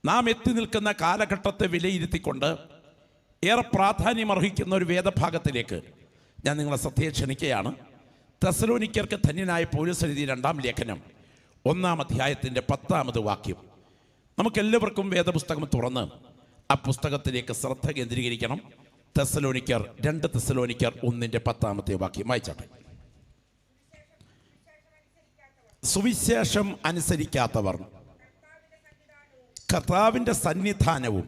നാം എത്തി നിൽക്കുന്ന കാലഘട്ടത്തെ വിലയിരുത്തിക്കൊണ്ട് ഏറെ പ്രാധാന്യമർഹിക്കുന്ന ഒരു വേദഭാഗത്തിലേക്ക് ഞാൻ നിങ്ങളെ ശ്രദ്ധയെ ക്ഷണിക്കുകയാണ്. തെസ്സലോനിക്കർക്ക് ധന്യനായ പൗലോസ് എഴുതിയ 2-ാം ലേഖനം 1-ാം അധ്യായത്തിൻ്റെ 10-ാമത് വാക്യം. നമുക്കെല്ലാവർക്കും വേദപുസ്തകം തുറന്ന് ആ പുസ്തകത്തിലേക്ക് ശ്രദ്ധ കേന്ദ്രീകരിക്കണം. 2 തെസ്സലോനിക്കർ 1-ന്റെ 10-ാമത്തെ വാക്യം വായിച്ചാട്ടെ. സുവിശേഷം അനുസരിക്കാത്തവർ കർത്താവിൻ്റെ സന്നിധാനവും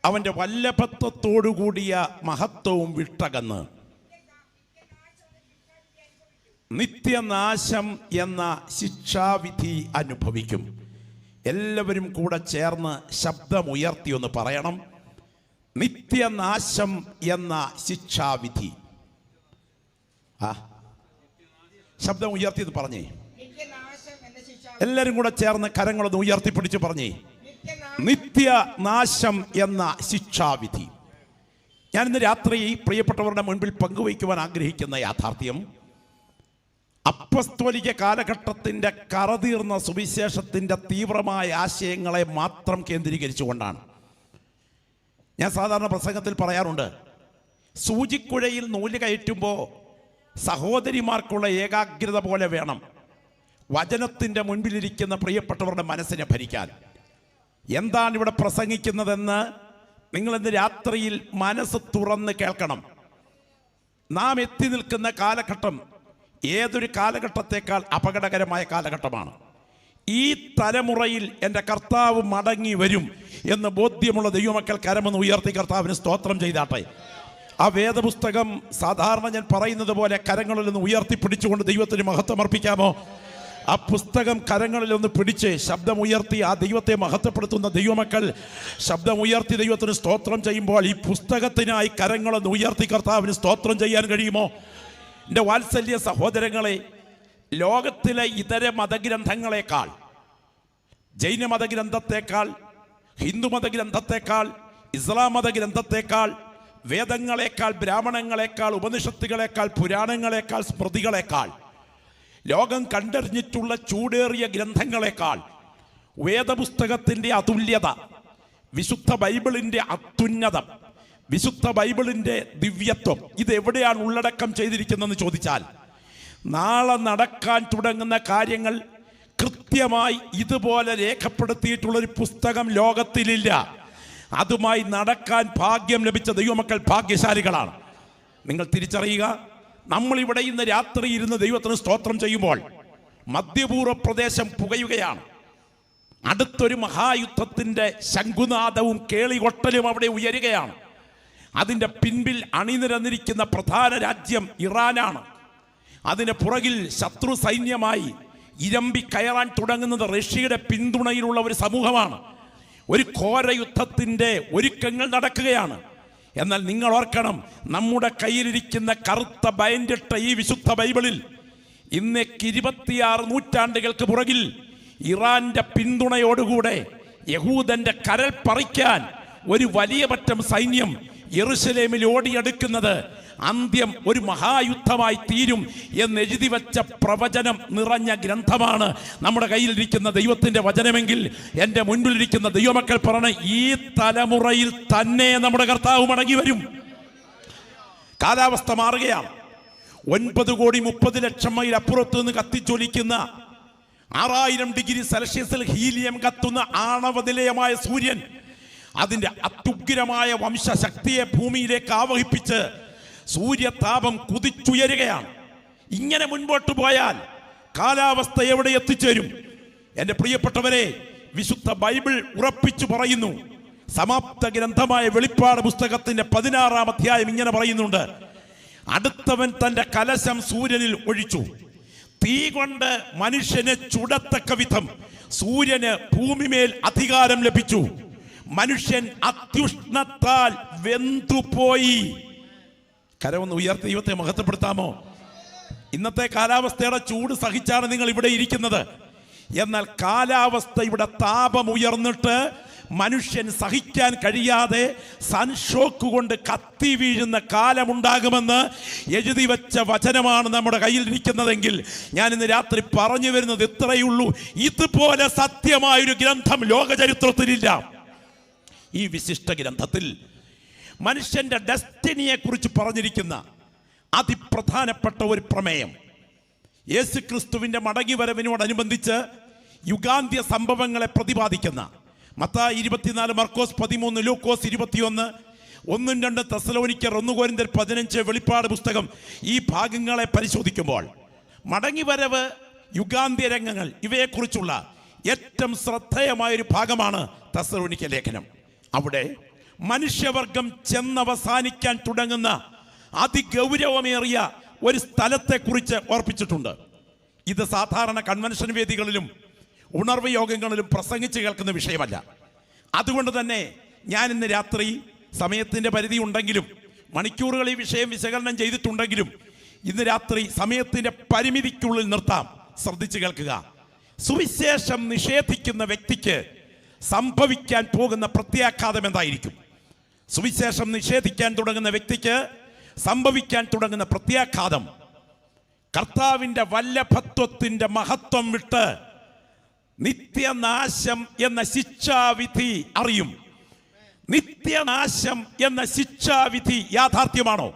അവൻ്റെ വല്ലഭത്വത്തോടുകൂടിയ മഹത്വവും വിട്ടകന്ന് നിത്യനാശം എന്ന ശിക്ഷാവിധി അനുഭവിക്കും. എല്ലാവരും കൂടെ ചേർന്ന് ശബ്ദമുയർത്തി ഒന്ന് പറയണം. നിത്യനാശം എന്ന ശിക്ഷാവിധി. ശബ്ദം ഉയർത്തിയത് പറഞ്ഞേ. എല്ലാവരും കൂടെ ചേർന്ന് കരങ്ങളൊന്ന് ഉയർത്തിപ്പിടിച്ച് പറഞ്ഞേ. നിത്യനാശം എന്ന ശിക്ഷാവിധി. ഞാനിന്ന് രാത്രി പ്രിയപ്പെട്ടവരുടെ മുൻപിൽ പങ്കുവയ്ക്കുവാൻ ആഗ്രഹിക്കുന്ന യാഥാർത്ഥ്യം അപ്പസ്തോലിക കാലഘട്ടത്തിൻ്റെ കറതീർന്ന സുവിശേഷത്തിൻ്റെ തീവ്രമായ ആശയങ്ങളെ മാത്രം കേന്ദ്രീകരിച്ചുകൊണ്ടാണ്. ഞാൻ സാധാരണ പ്രസംഗത്തിൽ പറയാറുണ്ട്, സൂചിക്കുഴയിൽ നൂല് കയറ്റുമ്പോൾ സഹോദരിമാർക്കുള്ള ഏകാഗ്രത പോലെ വേണം വചനത്തിൻ്റെ മുൻപിലിരിക്കുന്ന പ്രിയപ്പെട്ടവരുടെ മനസ്സിനെ ഭരിക്കാൻ. എന്താണ് ഇവിടെ പ്രസംഗിക്കുന്നതെന്ന് നിങ്ങളിന്ന് രാത്രിയിൽ മനസ്സ് തുറന്ന് കേൾക്കണം. നാം എത്തി നിൽക്കുന്ന കാലഘട്ടം ഏതൊരു കാലഘട്ടത്തേക്കാൾ അപകടകരമായ കാലഘട്ടമാണ്. ഈ തലമുറയിൽ എൻ്റെ കർത്താവ് മടങ്ങി വരും എന്ന് ബോധ്യമുള്ള ദൈവമക്കൾ കരമൊന്ന് ഉയർത്തി കർത്താവിന് സ്തോത്രം ചെയ്താട്ടെ. ആ വേദപുസ്തകം സാധാരണ ഞാൻ പറയുന്നത് പോലെ കരങ്ങളിൽ നിന്ന് ഉയർത്തിപ്പിടിച്ചുകൊണ്ട് ദൈവത്തിന് മഹത്വം അർപ്പിക്കാമോ? ആ പുസ്തകം കരങ്ങളിൽ ഒന്ന് പിടിച്ച് ശബ്ദമുയർത്തി ആ ദൈവത്തെ മഹത്വപ്പെടുത്തുന്ന ദൈവമക്കൾ ശബ്ദമുയർത്തി ദൈവത്തിന് സ്തോത്രം ചെയ്യുമ്പോൾ ഈ പുസ്തകത്തിനായി കരങ്ങളൊന്ന് ഉയർത്തി കർത്താവിന് സ്തോത്രം ചെയ്യാൻ കഴിയുമോ? എൻ്റെ വാത്സല്യ സഹോദരങ്ങളെ, ലോകത്തിലെ ഇതര മതഗ്രന്ഥങ്ങളെക്കാൾ, ജൈന മതഗ്രന്ഥത്തെക്കാൾ, ഹിന്ദു മതഗ്രന്ഥത്തെക്കാൾ, ഇസ്ലാം മതഗ്രന്ഥത്തെക്കാൾ, വേദങ്ങളെക്കാൾ, ബ്രാഹ്മണങ്ങളെക്കാൾ, ഉപനിഷത്തുകളെക്കാൾ, പുരാണങ്ങളെക്കാൾ, സ്മൃതികളെക്കാൾ, ലോകം കണ്ടറിഞ്ഞിട്ടുള്ള ചൂടേറിയ ഗ്രന്ഥങ്ങളെക്കാൾ വേദപുസ്തകത്തിൻ്റെ അതുല്യത, വിശുദ്ധ ബൈബിളിൻ്റെ അത്യുന്നതം, വിശുദ്ധ ബൈബിളിൻ്റെ ദിവ്യത്വം ഇതെവിടെയാണ് ഉള്ളടക്കം ചെയ്തിരിക്കുന്നതെന്ന് ചോദിച്ചാൽ, നാളെ നടക്കാൻ തുടങ്ങുന്ന കാര്യങ്ങൾ കൃത്യമായി ഇതുപോലെ രേഖപ്പെടുത്തിയിട്ടുള്ളൊരു പുസ്തകം ലോകത്തിലില്ല. അതുമായി നടക്കാൻ ഭാഗ്യം ലഭിച്ച ദൈവമക്കൾ ഭാഗ്യശാലികളാണ്. നിങ്ങൾ തിരിച്ചറിയുക, നമ്മളിവിടെ ഇന്ന് രാത്രി ഇരുന്ന് ദൈവത്തിന് സ്തോത്രം ചെയ്യുമ്പോൾ മധ്യപൂർവ്വ പ്രദേശം പുകയുകയാണ്. അടുത്തൊരു മഹായുദ്ധത്തിൻ്റെ ശംഖുനാദവും കേളികൊട്ടലും അവിടെ ഉയരുകയാണ്. അതിൻ്റെ പിൻപിൽ അണിനിരന്നിരിക്കുന്ന പ്രധാന രാജ്യം ഇറാനാണ്. അതിന് പുറകിൽ ശത്രു സൈന്യമായി ഇരമ്പി കയറാൻ തുടങ്ങുന്നത് റഷ്യയുടെ പിന്തുണയിലുള്ള ഒരു സമൂഹമാണ്. ഒരു ഘോര യുദ്ധത്തിൻ്റെ ഒരുക്കങ്ങൾ നടക്കുകയാണ്. എന്നാൽ നിങ്ങൾ ഓർക്കണം, നമ്മുടെ കയ്യിലിരിക്കുന്ന കറുത്ത ബൈൻഡിട്ട ഈ വിശുദ്ധ ബൈബിളിൽ ഇന്നേക്ക് 26 നൂറ്റാണ്ടുകൾക്ക് പുറകിൽ ഇറാന്റെ പിന്തുണയോടുകൂടെ യഹൂദന്റെ കരൾ പറിക്കാൻ ഒരു വലിയ പറ്റം സൈന്യം യെരുശലേമിൽ ഓടിയെടുക്കുന്നത് അന്ത്യം ഒരു മഹായുദ്ധമായി തീരും എന്നെഴുതി വച്ച പ്രവചനം നിറഞ്ഞ ഗ്രന്ഥമാണ് നമ്മുടെ കയ്യിലിരിക്കുന്ന ദൈവത്തിൻ്റെ വചനമെങ്കിൽ എൻ്റെ മുൻപിലിരിക്കുന്ന ദൈവമക്കൾ പറഞ്ഞ ഈ തലമുറയിൽ തന്നെ നമ്മുടെ കർത്താവ് മടങ്ങി വരും. കാലാവസ്ഥ മാറുകയാണ്. 9,30,00,000 മൈൽ അപ്പുറത്ത് നിന്ന് കത്തിച്ചൊലിക്കുന്ന 6000 ഡിഗ്രി സെൽഷ്യസിൽ ഹീലിയം കത്തുന്ന ആണവ നിലയമായ സൂര്യൻ അതിൻ്റെ അത്യുഗ്രമായ വംശശക്തിയെ ഭൂമിയിലേക്ക് ആവഹിപ്പിച്ച് സൂര്യതാപം കുതിച്ചുയരുകയാണ്. ഇങ്ങനെ മുൻപോട്ട് പോയാൽ കാലാവസ്ഥ എവിടെ എത്തിച്ചേരും? എൻ്റെ പ്രിയപ്പെട്ടവരെ, വിശുദ്ധ ബൈബിൾ ഉറപ്പിച്ചു പറയുന്നു. സമാപ്ത ഗ്രന്ഥമായ വെളിപ്പാട് പുസ്തകത്തിന്റെ 16-ാം അധ്യായം ഇങ്ങനെ പറയുന്നുണ്ട്: അടുത്തവൻ തൻ്റെ കലശം സൂര്യനിൽ ഒഴിച്ചു, തീ കൊണ്ട് മനുഷ്യനെ ചുടത്തക്ക വിധം സൂര്യന് ഭൂമിമേൽ അധികാരം ലഭിച്ചു, മനുഷ്യൻ അത്യുഷ്ണത്താൽ വെന്തുപോയി. കരമൊന്ന് ഉയർത്തി ദൈവത്തെ മഹത്വപ്പെടുത്താമോ? ഇന്നത്തെ കാലാവസ്ഥയുടെ ചൂട് സഹിച്ചാണ് നിങ്ങൾ ഇവിടെ ഇരിക്കുന്നത്. എന്നാൽ കാലാവസ്ഥ ഇവിടെ താപം ഉയർന്നിട്ട് മനുഷ്യൻ സഹിക്കാൻ കഴിയാതെ സൺഷോക്ക് കൊണ്ട് കത്തി വീഴുന്ന കാലമുണ്ടാകുമെന്ന് എഴുതി വെച്ച വചനമാണ് നമ്മുടെ കയ്യിലിരിക്കുന്നതെങ്കിൽ ഞാൻ ഇന്ന് രാത്രി പറഞ്ഞു വരുന്നത് ഇത്രയുള്ളൂ. ഇതുപോലെ സത്യമായൊരു ഗ്രന്ഥം ലോകചരിത്രത്തിലില്ല. ഈ വിശിഷ്ട ഗ്രന്ഥത്തിൽ മനുഷ്യന്റെ ഡെസ്റ്റിനിയെ കുറിച്ച് പറഞ്ഞിരിക്കുന്ന അതിപ്രധാനപ്പെട്ട ഒരു പ്രമേയം, യേശുക്രിസ്തുവിന്റെ മടങ്ങിവരവിനോടനുബന്ധിച്ച് യുഗാന്ത്യ സംഭവങ്ങളെ പ്രതിപാദിക്കുന്ന മത്തായി 24, മർക്കോസ് 13, ലൂക്കോസ് 21, 1-2 തെസ്സലോനിക്കർ, 1 കൊരിന്ത്യർ 15, വെളിപ്പാട് പുസ്തകം, ഈ ഭാഗങ്ങളെ പരിശോധിക്കുമ്പോൾ മടങ്ങിവരവ്, യുഗാന്ത്യ രംഗങ്ങൾ, ഇവയെക്കുറിച്ചുള്ള ഏറ്റവും ശ്രദ്ധേയമായൊരു ഭാഗമാണ് തെസ്സലോനിക്ക ലേഖനം. അവിടെ മനുഷ്യവർഗം ചെന്നവസാനിക്കാൻ തുടങ്ങുന്ന അതിഗൗരവമേറിയ ഒരു സ്ഥലത്തെക്കുറിച്ച് ഓർപ്പിച്ചിട്ടുണ്ട്. ഇത് സാധാരണ കൺവെൻഷൻ വേദികളിലും ഉണർവ് യോഗങ്ങളിലും പ്രസംഗിച്ച് കേൾക്കുന്ന വിഷയമല്ല. അതുകൊണ്ട് തന്നെ ഞാൻ ഇന്ന് രാത്രി, സമയത്തിൻ്റെ പരിധി ഉണ്ടെങ്കിലും മണിക്കൂറുകൾ ഈ വിഷയം വിശകലനം ചെയ്തിട്ടുണ്ടെങ്കിലും ഇന്ന് രാത്രി സമയത്തിൻ്റെ പരിമിതിക്കുള്ളിൽ നിർത്താം. ശ്രദ്ധിച്ച് കേൾക്കുക. സുവിശേഷം നിഷേധിക്കുന്ന വ്യക്തിക്ക് സംഭവിക്കാൻ പോകുന്ന പ്രത്യാഘാതം എന്തായിരിക്കും? സുവിശേഷം നിഷേധിക്കാൻ തുടങ്ങുന്ന വ്യക്തിക്ക് സംഭവിക്കാൻ തുടങ്ങുന്ന പ്രത്യാഘാതം, കർത്താവിൻ്റെ വല്ലഭത്വത്തിൻ്റെ മഹത്വം വിട്ട് നിത്യനാശം എന്ന ശിക്ഷാവിധി അറിയും. നിത്യനാശം എന്ന ശിക്ഷാവിധി യാഥാർത്ഥ്യമാണോ?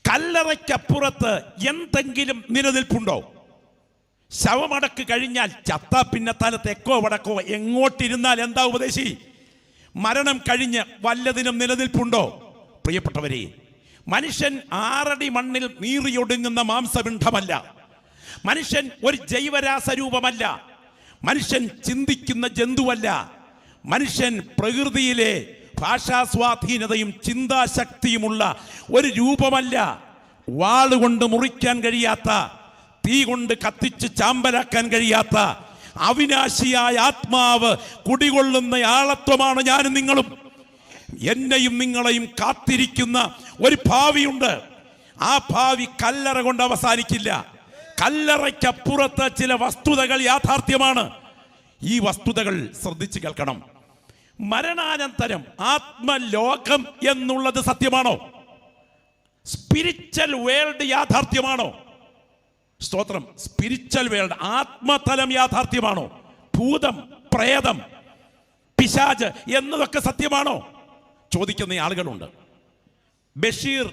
കല്ലറയ്ക്കപ്പുറത്ത് എന്തെങ്കിലും നിലനിൽപ്പുണ്ടോ? ശവമടക്ക് കഴിഞ്ഞാൽ ചത്ത പിന്നെ തല തെക്കോ വടക്കോ എങ്ങോട്ടിരുന്നാൽ എന്താ ഉപദേശി? മരണം കഴിഞ്ഞ് വല്ലതിനും നിലനിൽപ്പുണ്ടോ? പ്രിയപ്പെട്ടവരെ, മനുഷ്യൻ 6 അടി മണ്ണിൽ നീറിയൊടുങ്ങുന്ന മാംസപിണ്ഡമല്ല. മനുഷ്യൻ ഒരു ജൈവരാസരൂപമല്ല. മനുഷ്യൻ ചിന്തിക്കുന്ന ജന്തുവല്ല. മനുഷ്യൻ പ്രകൃതിയിലെ ഭാഷാസ്വാധീനതയും ചിന്താശക്തിയുമുള്ള ഒരു രൂപമല്ല. വാളുകൊണ്ട് മുറിക്കാൻ കഴിയാത്ത, തീ കൊണ്ട് കത്തിച്ച് ചാമ്പലാക്കാൻ കഴിയാത്ത അവിനാശിയായ ആത്മാവ് കുടികൊള്ളുന്ന ആളത്വമാണ് ഞാനും നിങ്ങളും. എന്നെയും നിങ്ങളെയും കാത്തിരിക്കുന്ന ഒരു ഭാവിയുണ്ട്. ആ ഭാവി കല്ലറ കൊണ്ട് അവസാനിക്കില്ല. കല്ലറയ്ക്കപ്പുറത്ത് ചില വസ്തുതകൾ യാഥാർത്ഥ്യമാണ്. ഈ വസ്തുതകൾ ശ്രദ്ധിച്ച് കേൾക്കണം. മരണാനന്തരം ആത്മലോകം എന്നുള്ളത് സത്യമാണോ? സ്പിരിച്വൽ വേൾഡ് യാഥാർത്ഥ്യമാണോ? സ്തോത്രം. സ്പിരിച്വൽ വേൾഡ്, ആത്മതലം യാഥാർത്ഥ്യമാണോ? ഭൂതം, പ്രേതം, പിശാച് എന്നതൊക്കെ സത്യമാണോ? ചോദിക്കുന്ന ആളുകളുണ്ട്. ബഷീർ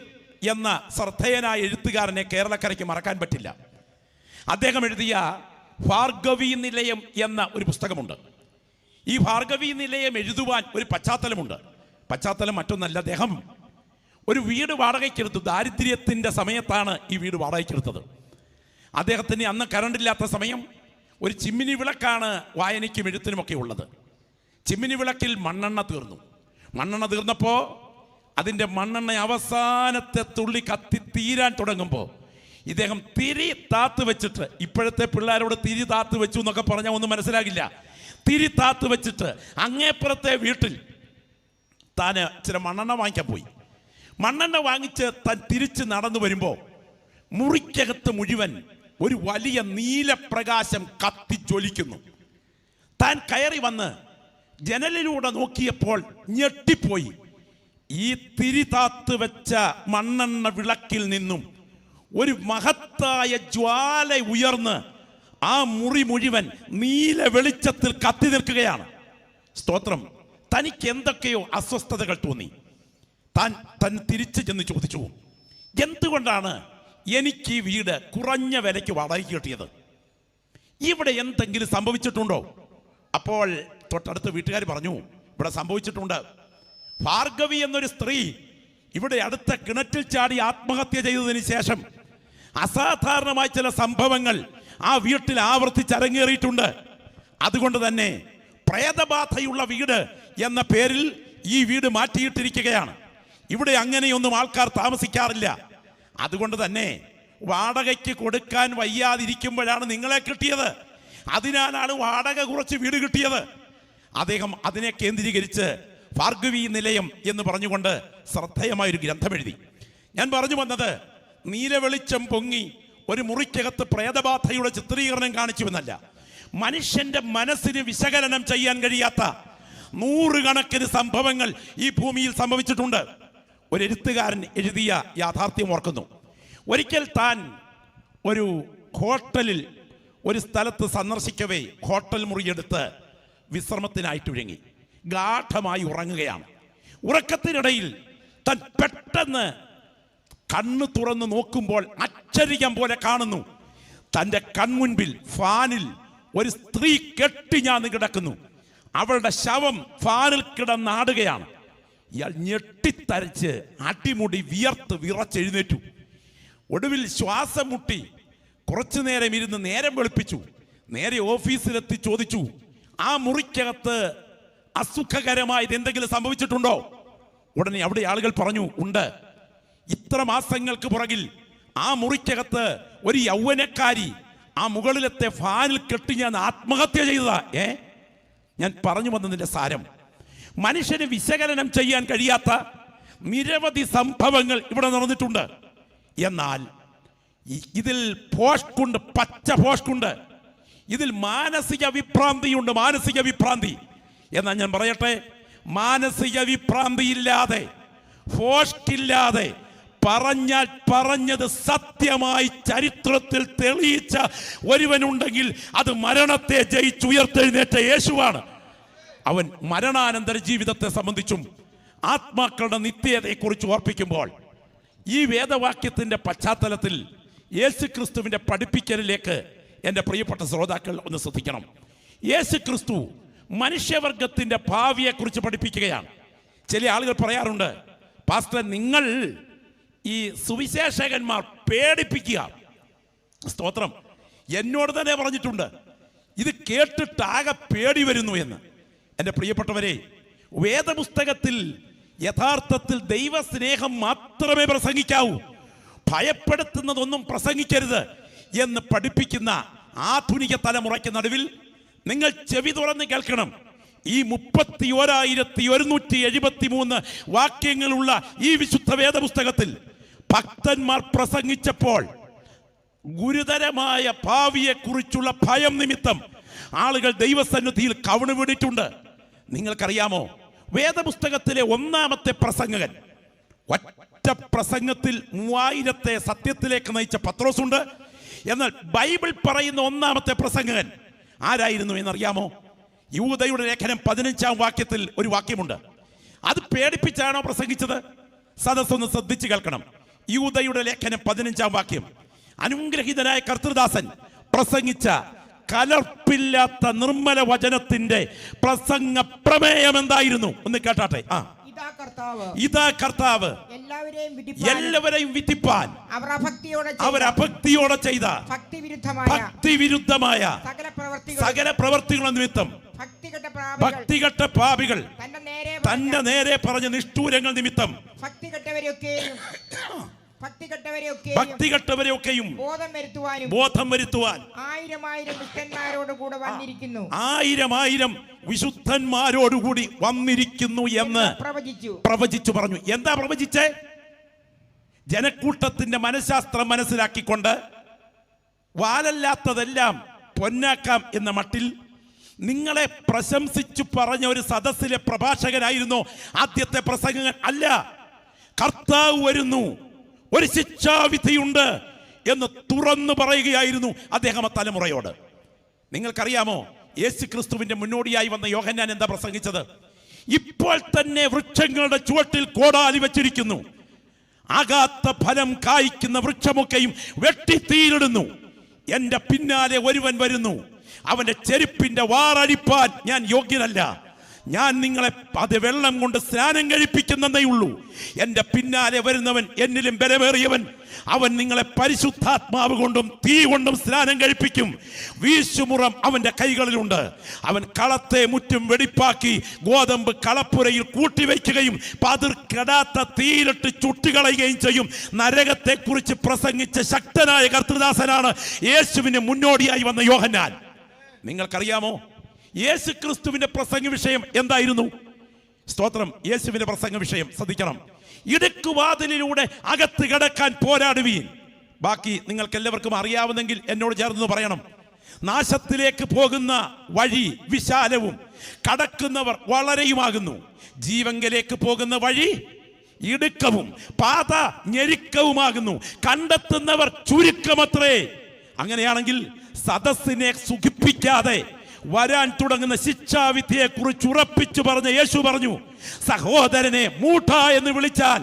എന്ന ശ്രദ്ധേയനായ എഴുത്തുകാരനെ കേരളക്കരയ്ക്ക് മറക്കാൻ പറ്റില്ല. അദ്ദേഹം എഴുതിയ ഭാർഗവീ നിലയം എന്ന ഒരു പുസ്തകമുണ്ട്. ഈ ഭാർഗവീ നിലയം എഴുതുവാൻ ഒരു പശ്ചാത്തലമുണ്ട്. പശ്ചാത്തലം മറ്റൊന്നല്ല, അദ്ദേഹം ഒരു വീട് വാടകയ്ക്കെടുത്തു. ദാരിദ്ര്യത്തിൻ്റെ സമയത്താണ് ഈ വീട് വാടകയ്ക്കെടുത്തത്. അദ്ദേഹത്തിന് അന്ന് കറണ്ടില്ലാത്ത സമയം ഒരു ചിമ്മിനി വിളക്കാണ് വായനയ്ക്കും എഴുത്തിനുമൊക്കെ ഉള്ളത്. ചിമ്മിനി വിളക്കിൽ മണ്ണെണ്ണ തീർന്നു. മണ്ണെണ്ണ തീർന്നപ്പോൾ അതിൻ്റെ മണ്ണെണ്ണ അവസാനത്തെ തുള്ളി കത്തി തീരാൻ തുടങ്ങുമ്പോൾ ഇദ്ദേഹം തിരി താത്ത് വെച്ചിട്ട്, ഇപ്പോഴത്തെ പിള്ളേരോട് തിരി താത്ത് വെച്ചു എന്നൊക്കെ പറഞ്ഞാൽ ഒന്നും മനസ്സിലാകില്ല, തിരി താത്ത് വെച്ചിട്ട് അങ്ങേപ്പുറത്തെ വീട്ടിൽ താൻ ചില മണ്ണെണ്ണ വാങ്ങിക്കാൻ പോയി. മണ്ണെണ്ണ വാങ്ങിച്ച് താൻ തിരിച്ച് നടന്നു വരുമ്പോൾ മുറിക്കകത്ത് മുഴുവൻ ഒരു വലിയ നീലപ്രകാശം കത്തിജ്വലിക്കുന്നു. താൻ കയറി വന്ന് ജനലിലൂടെ നോക്കിയപ്പോൾ ഞെട്ടിപ്പോയി. ഈ തിരി താത്ത് വെച്ച മണ്ണെണ്ണ വിളക്കിൽ നിന്നും ഒരു മഹത്തായ ജ്വാല ഉയർന്ന് ആ മുറി മുഴുവൻ നീല വെളിച്ചത്തിൽ കത്തി നിൽക്കുകയാണ്. സ്തോത്രം. തനിക്ക് എന്തൊക്കെയോ അസ്വസ്ഥതകൾ തോന്നി. താൻ തിരിച്ചു ചെന്ന് ചോദിച്ചു, എന്തുകൊണ്ടാണ് എനിക്ക് ഈ വീട് കുറഞ്ഞ വിലയ്ക്ക് വാടകയ്ക്ക് കിട്ടിയത്? ഇവിടെ എന്തെങ്കിലും സംഭവിച്ചിട്ടുണ്ടോ? അപ്പോൾ തൊട്ടടുത്ത വീട്ടുകാർ പറഞ്ഞു, ഇവിടെ സംഭവിച്ചിട്ടുണ്ട്. ഭാർഗവി എന്നൊരു സ്ത്രീ ഇവിടെ അടുത്ത കിണറ്റിൽ ചാടി ആത്മഹത്യ ചെയ്തതിന് ശേഷം അസാധാരണമായ ചില സംഭവങ്ങൾ ആ വീട്ടിൽ ആവർത്തിച്ചരങ്ങേറിയിട്ടുണ്ട്. അതുകൊണ്ട് തന്നെ പ്രേതബാധയുള്ള വീട് എന്ന പേരിൽ ഈ വീട് മാറ്റിയിട്ടിരിക്കുകയാണ്. ഇവിടെ അങ്ങനെയൊന്നും ആൾക്കാർ താമസിക്കാറില്ല. അതുകൊണ്ട് തന്നെ വാടകയ്ക്ക് കൊടുക്കാൻ വയ്യാതിരിക്കുമ്പോഴാണ് നിങ്ങളെ കിട്ടിയത്. അതിനാലാണ് വാടക കുറച്ച് വീട് കിട്ടിയത്. അദ്ദേഹം അതിനെ കേന്ദ്രീകരിച്ച് ഭാർഗവീ നിലയം എന്ന് പറഞ്ഞുകൊണ്ട് ശ്രദ്ധേയമായൊരു ഗ്രന്ഥം എഴുതി. ഞാൻ പറഞ്ഞു വന്നത്, നീലവെളിച്ചം പൊങ്ങി ഒരു മുറിക്കകത്ത് പ്രേതബാധയുടെ ചിത്രീകരണം കാണിച്ചുവെന്നല്ല, മനുഷ്യന്റെ മനസ്സിന് വിശകലനം ചെയ്യാൻ കഴിയാത്ത നൂറുകണക്കിന് സംഭവങ്ങൾ ഈ ഭൂമിയിൽ സംഭവിച്ചിട്ടുണ്ട്. ഒരു എഴുത്തുകാരൻ എഴുതിയ യാഥാർത്ഥ്യം ഓർക്കുന്നു. ഒരിക്കൽ താൻ ഒരു ഹോട്ടലിൽ ഒരു സ്ഥലത്ത് സന്ദർശിക്കവേ ഹോട്ടൽ മുറിയെടുത്ത് വിശ്രമത്തിനായിട്ടൊരുങ്ങി ഗാഠമായി ഉറങ്ങുകയാണ്. ഉറക്കത്തിനിടയിൽ താൻ പെട്ടെന്ന് കണ്ണ് തുറന്ന് നോക്കുമ്പോൾ ആശ്ചര്യം പോലെ കാണുന്നു, തൻ്റെ കൺമുൻപിൽ ഫാനിൽ ഒരു സ്ത്രീ കെട്ടിഞ്ഞാന്ന് കിടക്കുന്നു. അവളുടെ ശവം ഫാനിൽ കിടന്നാടുകയാണ്. ഇയാൾ ഞെട്ടിത്തരച്ച് അടിമുടി വിറച്ചെഴുന്നേറ്റു. ഒടുവിൽ ശ്വാസം മുട്ടി കുറച്ചു നേരം ഇരുന്ന് നേരം വെളുപ്പിച്ചു. നേരെ ഓഫീസിലെത്തി ചോദിച്ചു, ആ മുറിക്കകത്ത് അസുഖകരമായത് എന്തെങ്കിലും സംഭവിച്ചിട്ടുണ്ടോ? ഉടനെ അവിടെ ആളുകൾ പറഞ്ഞു, ഉണ്ട്. ഇത്ര മാസങ്ങൾക്ക് പുറകിൽ ആ മുറിക്കകത്ത് ഒരു യൗവനക്കാരി ആ മുകളിലത്തെ ഫാനിൽ കെട്ടി ഞാൻ ആത്മഹത്യ ചെയ്തതാ. ഞാൻ പറഞ്ഞു വന്നതിന്റെ സാരം, മനുഷ്യന് വിശകലനം ചെയ്യാൻ കഴിയാത്ത നിരവധി സംഭവങ്ങൾ ഇവിടെ നടന്നിട്ടുണ്ട്. എന്നാൽ ഇതിൽ പോഷ്കുണ്ട്, പച്ച പോഷ്കുണ്ട്. ഇതിൽ മാനസിക വിഭ്രാന്തിയുണ്ട്, മാനസിക വിഭ്രാന്തി. എന്നാൽ ഞാൻ പറയട്ടെ, മാനസിക വിഭ്രാന്തിയില്ലാതെ, ഫോഷ്കില്ലാതെ പറഞ്ഞാൽ പറഞ്ഞത് സത്യമായി ചരിത്രത്തിൽ തെളിയിച്ച ഒരുവനുണ്ടെങ്കിൽ അത് മരണത്തെ ജയിച്ചുയർത്തെഴുന്നേറ്റ യേശുവാണ്. അവൻ മരണാനന്തര ജീവിതത്തെ സംബന്ധിച്ചും ആത്മാക്കളുടെ നിത്യതയെക്കുറിച്ച് ഓർപ്പിക്കുമ്പോൾ ഈ വേദവാക്യത്തിന്റെ പശ്ചാത്തലത്തിൽ യേശു ക്രിസ്തുവിന്റെ പഠിപ്പിക്കലിലേക്ക് എൻ്റെ പ്രിയപ്പെട്ട ശ്രോതാക്കൾ ഒന്ന് ശ്രദ്ധിക്കണം. യേശു ക്രിസ്തു മനുഷ്യവർഗത്തിന്റെ ഭാവിയെക്കുറിച്ച് പഠിപ്പിക്കുകയാണ്. ചില ആളുകൾ പറയാറുണ്ട്, പാസ്റ്റർ നിങ്ങൾ ഈ സുവിശേഷകന്മാർ പേടിപ്പിക്കുക. സ്തോത്രം, എന്നോട് തന്നെ പറഞ്ഞിട്ടുണ്ട്, ഇത് കേട്ടിട്ട് ആകെ പേടി വരുന്നു എന്ന്. എൻ്റെ പ്രിയപ്പെട്ടവരെ, വേദപുസ്തകത്തിൽ യഥാർത്ഥത്തിൽ ദൈവസ്നേഹം മാത്രമേ പ്രസംഗിക്കാവൂ, ഭയപ്പെടുത്തുന്നതൊന്നും പ്രസംഗിക്കരുത് എന്ന് പഠിപ്പിക്കുന്ന ആധുനിക തലമുറയ്ക്ക് നടുവിൽ നിങ്ങൾ ചെവി തുറന്ന് കേൾക്കണം. ഈ 31,173 വാക്യങ്ങളുള്ള ഈ വിശുദ്ധ വേദപുസ്തകത്തിൽ ഭക്തന്മാർ പ്രസംഗിച്ചപ്പോൾ ഗുരുതരമായ ഭാവിയെക്കുറിച്ചുള്ള ഭയം നിമിത്തം ആളുകൾ ദൈവസന്നിധിയിൽ കവിണ് വീണിട്ടുണ്ട്. നിങ്ങൾക്കറിയാമോ, വേദപുസ്തകത്തിലെ ഒന്നാമത്തെ പ്രസംഗകൻ, ഒറ്റ പ്രസംഗത്തിൽ 3000 സത്യത്തിലേക്ക് നയിച്ച പത്രോസുണ്ട്. എന്നാൽ ബൈബിൾ പറയുന്ന ഒന്നാമത്തെ പ്രസംഗകൻ ആരായിരുന്നു എന്നറിയാമോ? യൂദയുടെ ലേഖനം 15-ാം വാക്യത്തിൽ ഒരു വാക്യമുണ്ട്. അത് പേടിപ്പിച്ചാണോ പ്രസംഗിച്ചത്? സദസ്സൊന്ന് ശ്രദ്ധിച്ചു കേൾക്കണം. യൂദയുടെ ലേഖനം 15-ാം വാക്യം, അനുഗ്രഹീതനായ കർത്തൃദാസൻ പ്രസംഗിച്ച കലർപ്പില്ലാത്ത നിർമ്മല വചനത്തിന്റെ പ്രസംഗ പ്രമേയം എന്തായിരുന്നു? ഒന്ന് കേട്ടാട്ടെ. ഇതാ കർത്താവ് എല്ലാവരെയും വിധിപ്പാൻ അവർ അഭക്തിയോടെ ചെയ്ത ഭക്തിവിരുദ്ധമായ സകല പ്രവർത്തികളും നിമിത്തം ഭക്തികെട്ട പാപികൾ തന്റെ നേരെ പറഞ്ഞ നിഷ്ഠൂരങ്ങൾ നിമിത്തം ഭക്തികെട്ടവരെയൊക്കെയും ബോധം വരുത്തുവാൻ 1000 വിശുദ്ധന്മാരോടുകൂടി വന്നിരിക്കുന്നു എന്ന് പ്രവചിച്ചു പറഞ്ഞു. എന്താ പ്രവചിച്ചേ? ജനക്കൂട്ടത്തിന്റെ മനഃശാസ്ത്രം മനസ്സിലാക്കിക്കൊണ്ട് വാലല്ലാത്തതെല്ലാം പൊന്നാക്കാം എന്ന മട്ടിൽ നിങ്ങളെ പ്രശംസിച്ചു പറഞ്ഞ ഒരു സദസ്സിലെ പ്രഭാഷകനായിരുന്നു ആദ്യത്തെ പ്രസംഗകൻ. അല്ല, കർത്താവ് വരുന്നു, ഒരു ശിക്ഷാവിധിയുണ്ട് എന്ന് തുറന്നു പറയുകയായിരുന്നു അദ്ദേഹം ആ തലമുറയോട്. നിങ്ങൾക്കറിയാമോ, യേശു ക്രിസ്തുവിന്റെ മുന്നോടിയായി വന്ന യോഹന്നാൻ എന്താ പ്രസംഗിച്ചത്? ഇപ്പോൾ തന്നെ വൃക്ഷങ്ങളുടെ ചുവട്ടിൽ കോടാലി വെച്ചിരിക്കുന്നു, ആകാത്ത ഫലം കായ്ക്കുന്ന വൃക്ഷമൊക്കെയും വെട്ടിത്തീരിടുന്നു. എന്റെ പിന്നാലെ ഒരുവൻ വരുന്നു, അവന്റെ ചെരുപ്പിന്റെ വാറടിപ്പാൻ ഞാൻ യോഗ്യനല്ല. ഞാൻ നിങ്ങളെ അത് വെള്ളം കൊണ്ട് സ്നാനം കഴിപ്പിക്കുന്നതേ ഉള്ളൂ. എന്റെ പിന്നാലെ വരുന്നവൻ എന്നിലും ബലമേറിയവൻ, അവൻ നിങ്ങളെ പരിശുദ്ധാത്മാവ് കൊണ്ടും തീ കൊണ്ടും സ്നാനം കഴിപ്പിക്കും. വീശുമുറം അവന്റെ കൈകളിലുണ്ട്. അവൻ കളത്തെ മുറ്റും വെടിപ്പാക്കി ഗോതമ്പ് കളപ്പുരയിൽ കൂട്ടിവെക്കുകയും പതിർക്കെടാത്ത തീയിലിട്ട് ചുട്ടുകളയുകയും ചെയ്യും. നരകത്തെ കുറിച്ച് പ്രസംഗിച്ച ശക്തനായ കർത്തൃദാസനാണ് യേശുവിന് മുന്നോടിയായി വന്ന യോഹന്നാൻ. നിങ്ങൾക്കറിയാമോ, യേശു ക്രിസ്തുവിന്റെ പ്രസംഗ വിഷയം എന്തായിരുന്നു? സ്തോത്രം, യേശുവിന്റെ പ്രസംഗ വിഷയം ശ്രദ്ധിക്കണം. ഇടുക്കുവാതിലിലൂടെ അകത്ത് കടക്കാൻ പോരാടുവീൻ. ബാക്കി നിങ്ങൾക്ക് എല്ലാവർക്കും അറിയാവുന്നെങ്കിൽ എന്നോട് ചേർന്ന് പറയണം. നാശത്തിലേക്ക് പോകുന്ന വഴി വിശാലവും കടക്കുന്നവർ വളരെയുമാകുന്നു. ജീവങ്കലേക്ക് പോകുന്ന വഴി ഇടുക്കവും പാത ഞെരുക്കവുമാകുന്നു, കണ്ടെത്തുന്നവർ ചുരുക്കമത്രേ. അങ്ങനെയാണെങ്കിൽ സദസ്സിനെ സുഖിപ്പിക്കാതെ വരാൻ തുടങ്ങുന്ന ശിക്ഷാവിധിയെ കുറിച്ച് ഉറപ്പിച്ചു പറഞ്ഞ യേശു പറഞ്ഞു, സഹോദരനെ മൂഢ എന്ന് വിളിച്ചാൽ,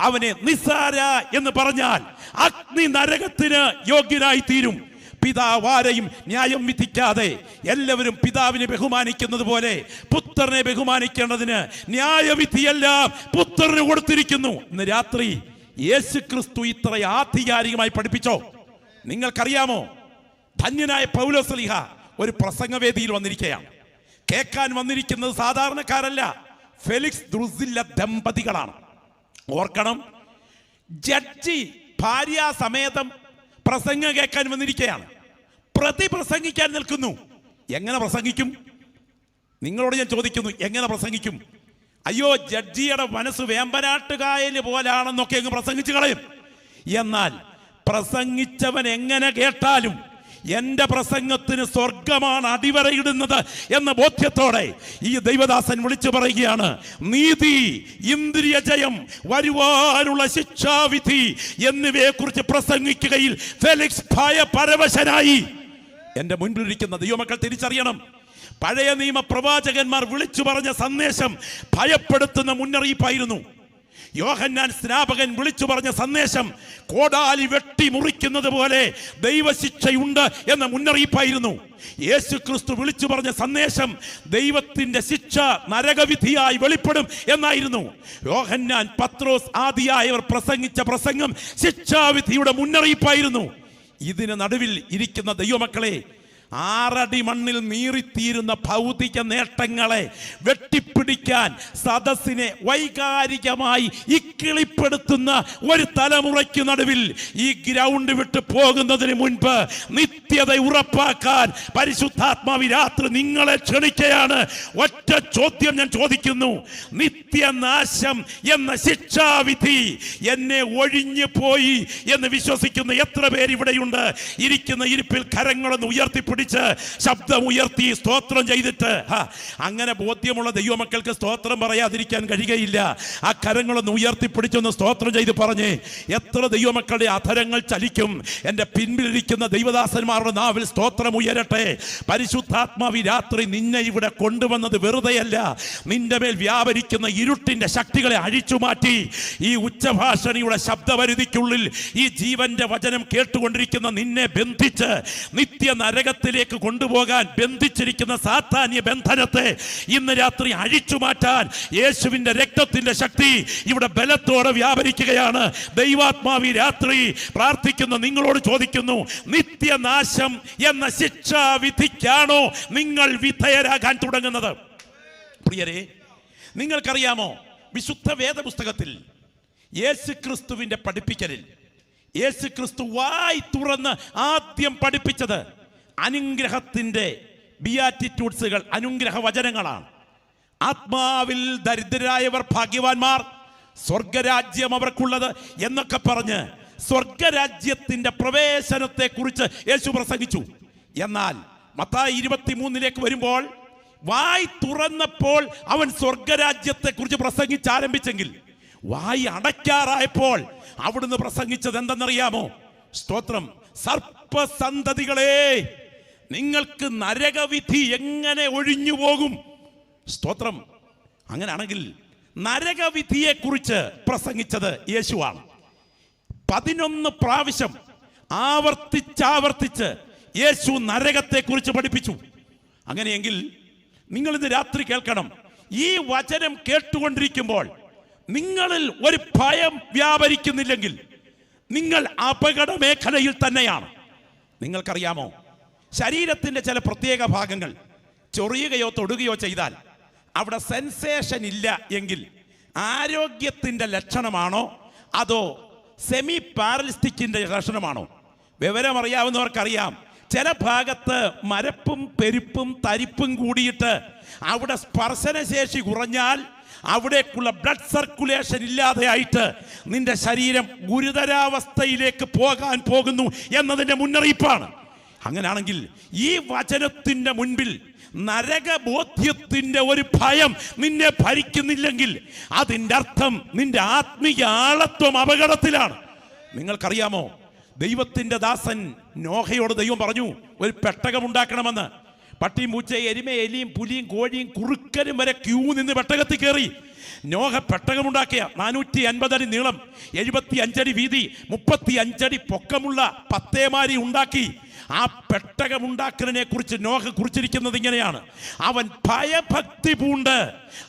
അവനെ നിസ്സാര എന്ന് പറഞ്ഞാൽ അഗ്നി നരകത്തിന് യോഗ്യനായി തീരും. പിതാവാരെയും ന്യായം വിധിക്കാതെ എല്ലാവരും പിതാവിനെ ബഹുമാനിക്കുന്നത് പോലെ പുത്രനെ ബഹുമാനിക്കേണ്ടതിന് ന്യായവിധിയെല്ലാം പുത്രന് കൊടുത്തിരിക്കുന്നു. ഇന്ന് രാത്രി യേശു ക്രിസ്തു ഇത്ര ആധികാരികമായി പഠിപ്പിച്ചോ? നിങ്ങൾക്കറിയാമോ, ധന്യനായ പൗലോസ്ലീഹ ഒരു പ്രസംഗവേദിയിൽ വന്നിരിക്കുകയാണ്. കേൾക്കാൻ വന്നിരിക്കുന്നത് സാധാരണക്കാരല്ല, ഫെലിക്സ് ദ്രുസില്ല ദമ്പതികളാണ്. ഓർക്കണം, ജഡ്ജി ഭാര്യാസമേതം പ്രസംഗം കേൾക്കാൻ വന്നിരിക്കുകയാണ്. പ്രതി പ്രസംഗിക്കാൻ നിൽക്കുന്നു. എങ്ങനെ പ്രസംഗിക്കും? നിങ്ങളോട് ഞാൻ ചോദിക്കുന്നു, എങ്ങനെ പ്രസംഗിക്കും? അയ്യോ, ജഡ്ജിയുടെ മനസ്സ് വേമ്പനാട്ടുകായല് പോലാണെന്നൊക്കെ അങ്ങ് പ്രസംഗിച്ചു കളയും. എന്നാൽ പ്രസംഗിച്ചവൻ എങ്ങനെ കേട്ടാലും എന്റെ പ്രസംഗത്തിന് സ്വർഗമാണ് അടിവരയിടുന്നത് എന്ന ബോധ്യത്തോടെ ഈ ദൈവദാസൻ വിളിച്ചു പറയുകയാണ്, നീതി, ഇന്ദ്രിയ ജയം, വരുവാനുള്ള ശിക്ഷാവിധി എന്നിവയെ കുറിച്ച് പ്രസംഗിക്കുകയിൽ ഫെലിക്സ് ഭയപരവശനായി. എന്റെ മുൻപിലിരിക്കുന്ന ദൈവമക്കൾ തിരിച്ചറിയണം, പഴയ നിയമ പ്രവാചകന്മാർ വിളിച്ചു പറഞ്ഞ സന്ദേശം ഭയപ്പെടുത്തുന്ന മുന്നറിയിപ്പായിരുന്നു. യോഹന്നാൻ സ്നാപകൻ വിളിച്ചു പറഞ്ഞ സന്ദേശം കോടാലി വെട്ടി മുറിക്കുന്നത് പോലെ ദൈവശിക്ഷയുണ്ട് എന്ന മുന്നറിയിപ്പായിരുന്നു. യേശു ക്രിസ്തു വിളിച്ചു പറഞ്ഞ സന്ദേശം ദൈവത്തിന്റെ ശിക്ഷ നരകവിധിയായി വെളിപ്പെടും എന്നായിരുന്നു. യോഹന്നാൻ, പത്രോസ് ആദിയായവർ പ്രസംഗിച്ച പ്രസംഗം ശിക്ഷാവിധിയുടെ മുന്നറിയിപ്പായിരുന്നു. ഇതിന് നടുവിൽ ഇരിക്കുന്ന ദൈവമക്കളെ, 6 അടി മണ്ണിൽ നീറിത്തീരുന്ന ഭൗതിക നേട്ടങ്ങളെ വെട്ടിപ്പിടിക്കാൻ സദസ്സിനെ വൈകാരികമായി ഇക്കിളിപ്പെടുത്തുന്ന ഒരു തലമുറയ്ക്ക് നടുവിൽ ഈ ഗ്രൗണ്ട് വിട്ട് പോകുന്നതിന് മുൻപ് നിത്യത ഉറപ്പാക്കാൻ പരിശുദ്ധാത്മാവ് രാത്രി നിങ്ങളെ ക്ഷണിക്കുകയാണ്. ഒറ്റ ചോദ്യം ഞാൻ ചോദിക്കുന്നു, നിത്യനാശം എന്ന ശിക്ഷാവിധി എന്നെ ഒഴിഞ്ഞു പോയി എന്ന് വിശ്വസിക്കുന്ന എത്ര പേര് ഇവിടെയുണ്ട്? ഇരിക്കുന്ന ഇരിപ്പിൽ കരങ്ങളൊന്ന് ഉയർത്തിപ്പിടി ശബ്ദം ഉയർത്തി സ്തോത്രം ചെയ്തിട്ട്, അങ്ങനെ ബോധ്യമുള്ള ദൈവമക്കൾക്ക് സ്തോത്രം പറയാതിരിക്കാൻ കഴിയുകയില്ല. ആ കരങ്ങളൊന്ന് ഉയർത്തിപ്പിടിച്ചൊന്ന് സ്തോത്രം ചെയ്ത് പറഞ്ഞേ. എത്ര ദൈവമക്കളുടെ അധരങ്ങൾ ചലിക്കും? എൻ്റെ പിൻപിലിരിക്കുന്ന ദൈവദാസന്മാരുടെ നാവിൽ സ്തോത്രം ഉയരട്ടെ. പരിശുദ്ധാത്മാവി രാത്രി നിന്നെ ഇവിടെ കൊണ്ടുവന്നത് വെറുതെയല്ല. നിന്റെ മേൽ വ്യാപരിക്കുന്ന ഇരുട്ടിന്റെ ശക്തികളെ അഴിച്ചുമാറ്റി ഈ ഉച്ചഭാഷണിയുടെ ശബ്ദപരിധിക്കുള്ളിൽ ഈ ജീവന്റെ വചനം കേട്ടുകൊണ്ടിരിക്കുന്ന നിന്നെ ബന്ധിച്ച് നിത്യ നരകത്തിൽ കൊണ്ടുപോകാൻ ബന്ധിച്ചിരിക്കുന്ന സാത്താന്യ ബന്ധനത്തെ ഇന്ന് രാത്രി അഴിച്ചു മാറ്റാൻ യേശുവിന്റെ രക്തത്തിന്റെ ശക്തി ഇവിടെ ബലത്തോടെ വ്യാപരിക്കുകയാണ്. ദൈവാത്മാവി രാത്രി പ്രാർത്ഥിക്കുന്ന നിങ്ങളോട് ചോദിക്കുന്നു, നിത്യനാശം എന്ന ശിക്ഷാവിധിക്കാണോ നിങ്ങൾ വിധേയരാകാൻ തുടങ്ങുന്നത്? പ്രിയരെ, നിങ്ങൾക്കറിയാമോ, വിശുദ്ധ വേദപുസ്തകത്തിൽ യേശു ക്രിസ്തുവിന്റെ പഠിപ്പിക്കലിൽ യേശു ക്രിസ്തു വായി തുറന്ന് ആദ്യം പഠിപ്പിച്ചത് അനുഗ്രഹത്തിന്റെ ബിയാറ്റിറ്റ്യൂഡ്സുകൾ, അനുഗ്രഹ വചനങ്ങളാണ്. ആത്മാവിൽ ദരിദ്രരായവർ ഭാഗ്യവാന്മാർ, സ്വർഗരാജ്യം അവർക്കുള്ളത് എന്നൊക്കെ പറഞ്ഞ് സ്വർഗരാജ്യത്തിന്റെ പ്രവേശനത്തെ കുറിച്ച് യേശു പ്രസംഗിച്ചു. എന്നാൽ മത്തായി 23 വരുമ്പോൾ വായി തുറന്നപ്പോൾ അവൻ സ്വർഗരാജ്യത്തെ കുറിച്ച് പ്രസംഗിച്ചാരംഭിച്ചെങ്കിൽ വായി അടയ്ക്കാറായപ്പോൾ അവിടുന്ന് പ്രസംഗിച്ചത് എന്തെന്നറിയാമോ? സ്തോത്രം, സർപ്പസന്തതികളെ, നിങ്ങൾക്ക് നരകവിധി എങ്ങനെ ഒഴിഞ്ഞു പോകും? സ്തോത്രം. അങ്ങനെയാണെങ്കിൽ നരകവിധിയെ കുറിച്ച് പ്രസംഗിച്ചത് യേശുവാണ്. 11 പ്രാവശ്യം ആവർത്തിച്ചാവർത്തിച്ച് യേശു നരകത്തെ കുറിച്ച് പഠിപ്പിച്ചു. അങ്ങനെയെങ്കിൽ നിങ്ങൾ ഇന്ന് രാത്രി കേൾക്കണം, ഈ വചനം കേട്ടുകൊണ്ടിരിക്കുമ്പോൾ നിങ്ങളിൽ ഒരു ഭയം വ്യാപരിക്കുന്നില്ലെങ്കിൽ നിങ്ങൾ അപകട മേഖലയിൽ തന്നെയാണ്. നിങ്ങൾക്കറിയാമോ, ശരീരത്തിന്റെ ചില പ്രത്യേക ഭാഗങ്ങൾ ചൊറിയുകയോ തൊടുകയോ ചെയ്താൽ അവിടെ സെൻസേഷൻ ഇല്ല എങ്കിൽ ആരോഗ്യത്തിന്റെ ലക്ഷണമാണോ അതോ സെമി പാരലിസ്റ്റിക്കിന്റെ ലക്ഷണമാണോ? വിവരമറിയാവുന്നവർക്കറിയാം, ചില ഭാഗത്ത് മരപ്പും പെരുപ്പും തരിപ്പും കൂടിയിട്ട് അവിടെ സ്പർശനശേഷി കുറഞ്ഞാൽ അവിടേക്കുള്ള ബ്ലഡ് സർക്കുലേഷൻ ഇല്ലാതെയായിട്ട് നിന്റെ ശരീരം ഗുരുതരാവസ്ഥയിലേക്ക് പോകാൻ പോകുന്നു എന്നതിൻ്റെ മുന്നറിയിപ്പാണ്. അങ്ങനെയാണെങ്കിൽ ഈ വചനത്തിന്റെ മുൻപിൽ നരകബോധ്യത്തിന്റെ ഒരു ഭയം നിന്നെ ഭരിക്കുന്നില്ലെങ്കിൽ അതിൻ്റെ അർത്ഥം നിന്റെ ആത്മീയ ആളത്വം അപകടത്തിലാണ്. നിങ്ങൾക്കറിയാമോ, ദൈവത്തിന്റെ ദാസൻ നോഹയോട് ദൈവം പറഞ്ഞു ഒരു പെട്ടകം ഉണ്ടാക്കണമെന്ന്. പട്ടിയും പൂച്ചയും എരുമയും എലിയും പുലിയും കോഴിയും കുറുക്കനും വരെ ക്യൂ നിന്ന് പെട്ടകത്തിൽ കയറി. നോഹ പെട്ടകമുണ്ടാക്കിയ 450 അടി നീളം, 75 അടി വീതി, 35 അടി പൊക്കമുള്ള പത്തേമാരി ഉണ്ടാക്കി. ആ പെട്ടകമുണ്ടാക്കലിനെ കുറിച്ച് നോഹ കുറിച്ചിരിക്കുന്നത് ഇങ്ങനെയാണ്: അവൻ ഭയഭക്തി പൂണ്ട്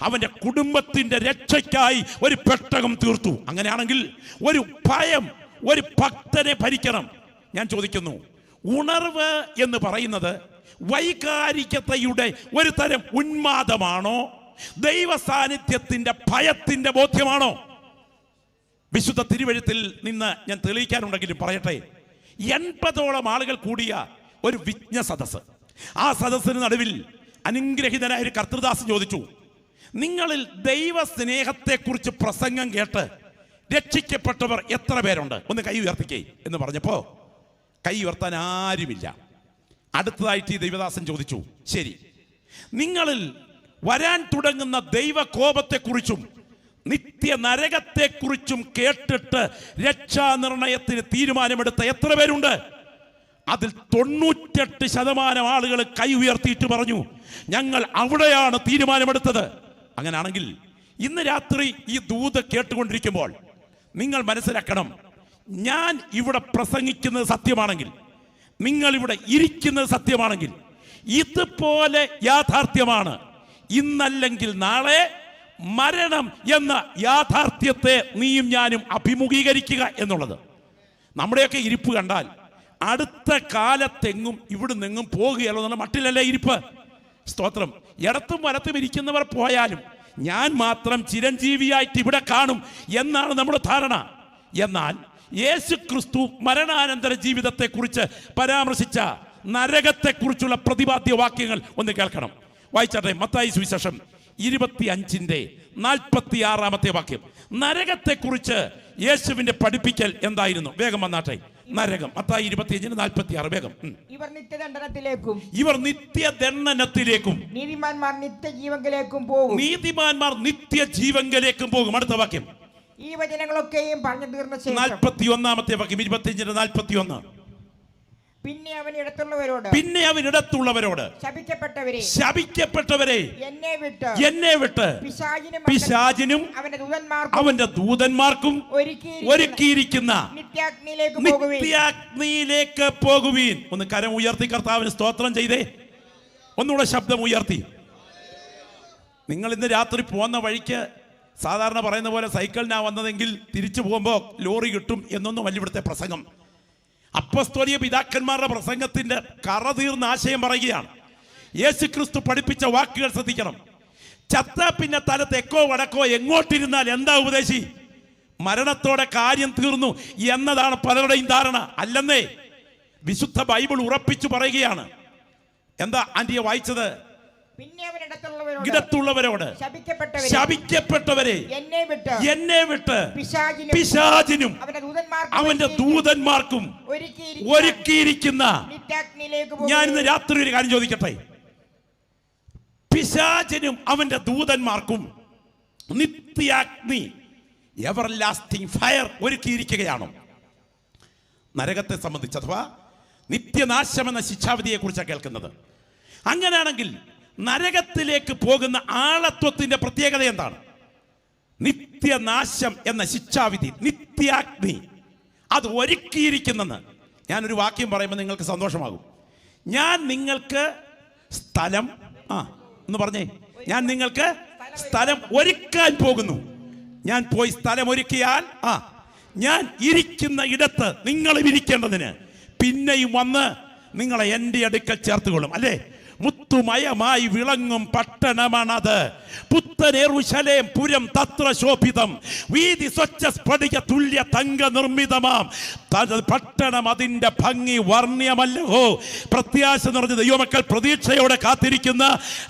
അവന്റെ കുടുംബത്തിന്റെ രക്ഷയ്ക്കായി ഒരു പെട്ടകം തീർത്തു. അങ്ങനെയാണെങ്കിൽ ഒരു ഭയം ഒരു ഭക്തനെ ഭരിക്കണം. ഞാൻ ചോദിക്കുന്നു, ഉണർവ് എന്ന് പറയുന്നത് വൈകാരികതയുടെ ഒരു തരം ഉന്മാദമാണോ, ദൈവ സാന്നിധ്യത്തിന്റെ ഭയത്തിന്റെ ബോധ്യമാണോ? വിശുദ്ധ തിരുവെഴുത്തിൽ നിന്ന് ഞാൻ തെളിയിക്കാനുണ്ടെങ്കിലും പറയട്ടെ, 80ഓളം ആളുകൾ കൂടിയ ഒരു വിജ്ഞ സദസ്സ്. ആ സദസ്സിന് നടുവിൽ അനുഗ്രഹിതനായ ഒരു കർത്തൃദാസൻ ചോദിച്ചു, നിങ്ങളിൽ ദൈവ സ്നേഹത്തെക്കുറിച്ച് പ്രസംഗം കേട്ട് രക്ഷിക്കപ്പെട്ടവർ എത്ര പേരുണ്ട്? ഒന്ന് കൈ ഉയർത്തിക്കേ എന്ന് പറഞ്ഞപ്പോ കൈ ഉയർത്താൻ ആരുമില്ല. അടുത്തതായിട്ട് ഈ ദൈവദാസൻ ചോദിച്ചു, ശരി, നിങ്ങളിൽ വരാൻ തുടങ്ങുന്ന ദൈവകോപത്തെക്കുറിച്ചും നിത്യ നരകത്തെക്കുറിച്ചും കേട്ടിട്ട് രക്ഷാനിർണയത്തിന് തീരുമാനമെടുത്ത എത്ര പേരുണ്ട്? അതിൽ 98% ആളുകൾ കൈ ഉയർത്തിയിട്ട് പറഞ്ഞു, ഞങ്ങൾ അവിടെയാണ് തീരുമാനമെടുത്തത്. അങ്ങനെയാണെങ്കിൽ ഇന്ന് രാത്രി ഈ ദൂത് കേട്ടുകൊണ്ടിരിക്കുമ്പോൾ നിങ്ങൾ മനസ്സിലാക്കണം, ഞാൻ ഇവിടെ പ്രസംഗിക്കുന്നത് സത്യമാണെങ്കിൽ, നിങ്ങൾ ഇവിടെ ഇരിക്കുന്നത് സത്യമാണെങ്കിൽ, ഇതുപോലെ യാഥാർത്ഥ്യമാണ് ഇന്നല്ലെങ്കിൽ നാളെ മരണം എന്ന യാഥാർത്ഥ്യത്തെ നീയും ഞാനും അഭിമുഖീകരിക്കുക എന്നുള്ളത്. നമ്മുടെയൊക്കെ ഇരിപ്പ് കണ്ടാൽ അടുത്ത കാലത്തെങ്ങും ഇവിടെ നിന്നും പോകുകയല്ലോ എന്നുള്ള മട്ടിലല്ലേ ഇരിപ്പ്. സ്തോത്രം. ഇടത്തും വലത്തും ഇരിക്കുന്നവർ പോയാലും ഞാൻ മാത്രം ചിരഞ്ജീവിയായിട്ട് ഇവിടെ കാണും എന്നാണ് നമ്മുടെ ധാരണ. എന്നാൽ യേശു ക്രിസ്തു മരണാനന്തര ജീവിതത്തെക്കുറിച്ച് പരാമർശിച്ച നരകത്തെക്കുറിച്ചുള്ള പ്രതിപാദ്യ വാക്യങ്ങൾ ഒന്ന് കേൾക്കണം. വായിച്ചാട്ടെ, മത്തായി സുവിശേഷം 25:46 വാക്യം. നരകത്തെക്കുറിച്ച് യേശുവിന്റെ പഠിപ്പിക്കൽ എന്തായിരുന്നു? വേഗം വന്നാട്ടെ. നരകം മത്തായി 25:46 വേഗം. ഇവർ നിത്യദണ്ഡനത്തിലേക്കും നീതിമാന്മാർ നിത്യജീവങ്കലേക്കും പോകും. അടുത്ത വാക്യം. ഈ വചനങ്ങളൊക്കെയും പറഞ്ഞു തീർന്ന ശേഷം 41 വാക്യം 25:41. പിന്നെ അവൻ ഇടത്തുള്ളവരോട് ശപിക്കപ്പെട്ടവരെ എന്നെ വിട്ട് പിശാചിനും അവന്റെ ദൂതന്മാർക്കും ഒരുക്കിയിരിക്കുന്ന നിത്യാഗ്നിയിലേക്ക് പോകുവീൻ. ഒന്ന് കരം ഉയർത്തി കർത്താവിന് സ്തോത്രം ചെയ്തേ. ഒന്നുകൂടെ ശബ്ദം ഉയർത്തി. നിങ്ങൾ ഇന്ന് രാത്രി പോകുന്ന വഴിക്ക് സാധാരണ പറയുന്ന പോലെ സൈക്കിളിനാ വന്നതെങ്കിൽ തിരിച്ചു പോകുമ്പോൾ ലോറി കിട്ടും എന്നൊന്നും അല്ല ഇവിടുത്തെ പ്രസംഗം. അപ്പസ്തോലിക പിതാക്കന്മാരുടെ പ്രസംഗത്തിന്റെ കറതീർന്ന ആശയം പറയുകയാണ്. യേശു ക്രിസ്തു പഠിപ്പിച്ച വാക്കുകൾ ശ്രദ്ധിക്കണം. ചത്ത പിന്നെ തല തെക്കോ വടക്കോ എങ്ങോട്ടിരുന്നാൽ എന്താ ഉപദേശി? മരണത്തോടെ കാര്യം തീർന്നു എന്നതാണ് പലരുടെയും ധാരണ. അല്ലെന്നേ, വിശുദ്ധ ബൈബിൾ ഉറപ്പിച്ചു പറയുകയാണ്. എന്താ ആന്റിയെ വായിച്ചത്? ഇടത്തുള്ളവരോട് ശപിക്കപ്പെട്ടവരെ എന്നെ വിട്ട് പിശാചിനും അവന്റെ ദൂതന്മാർക്കും ഒരുക്കിയിരിക്കുന്ന. ഞാൻ ഇന്ന് രാത്രി ഒരു കാര്യം ചോദിക്കട്ടെ, പിശാചിനും അവന്റെ ദൂതന്മാർക്കും നിത്യാഗ്നി എവർ ലാസ്റ്റിംഗ് ഫയർ ഒരുക്കിയിരിക്കുകയാണോ? നരകത്തെ സംബന്ധിച്ച് അഥവാ നിത്യനാശം എന്ന ശിക്ഷാവിധിയെ കുറിച്ചാണ് കേൾക്കുന്നത്. അങ്ങനെയാണെങ്കിൽ നരകത്തിലേക്ക് പോകുന്ന ആളത്വത്തിന്റെ പ്രത്യേകത എന്താണ്? നിത്യനാശം എന്ന ശിക്ഷാവിധി, നിത്യാഗ്നി, അത് ഒരുക്കിയിരിക്കുന്നെന്ന് ഞാനൊരു വാക്യം പറയുമ്പോൾ നിങ്ങൾക്ക് സന്തോഷമാകും. ഞാൻ നിങ്ങൾക്ക് സ്ഥലം എന്ന് പറഞ്ഞേ, ഞാൻ നിങ്ങൾക്ക് സ്ഥലം ഒരുക്കാൻ പോകുന്നു. ഞാൻ പോയി സ്ഥലം ഒരുക്കിയാൽ ഞാൻ ഇരിക്കുന്ന ഇടത്ത് നിങ്ങളും ഇരിക്കേണ്ടതിന് പിന്നെയും വന്ന് നിങ്ങളെ എൻ്റെ അടുക്കൽ ചേർത്തുകൊള്ളും. അല്ലേ? മുത്തുമയമായി വിളങ്ങും പട്ടണമാണത്. പുത്തൻ യെരൂശലേം പുരം തത്ര ശോഭിതം, വീതി സ്വച്ഛ സ്ഫടിക തുല്യ തങ്ക നിർമ്മിതമാം പട്ടണം, അതിന്റെ ഭംഗി വർണ്ണ്യമല്ലോ. പ്രത്യാശ നിറഞ്ഞ ദൈവമക്കൾ, പ്രതീക്ഷയോടെ കാത്തിരിക്കുന്ന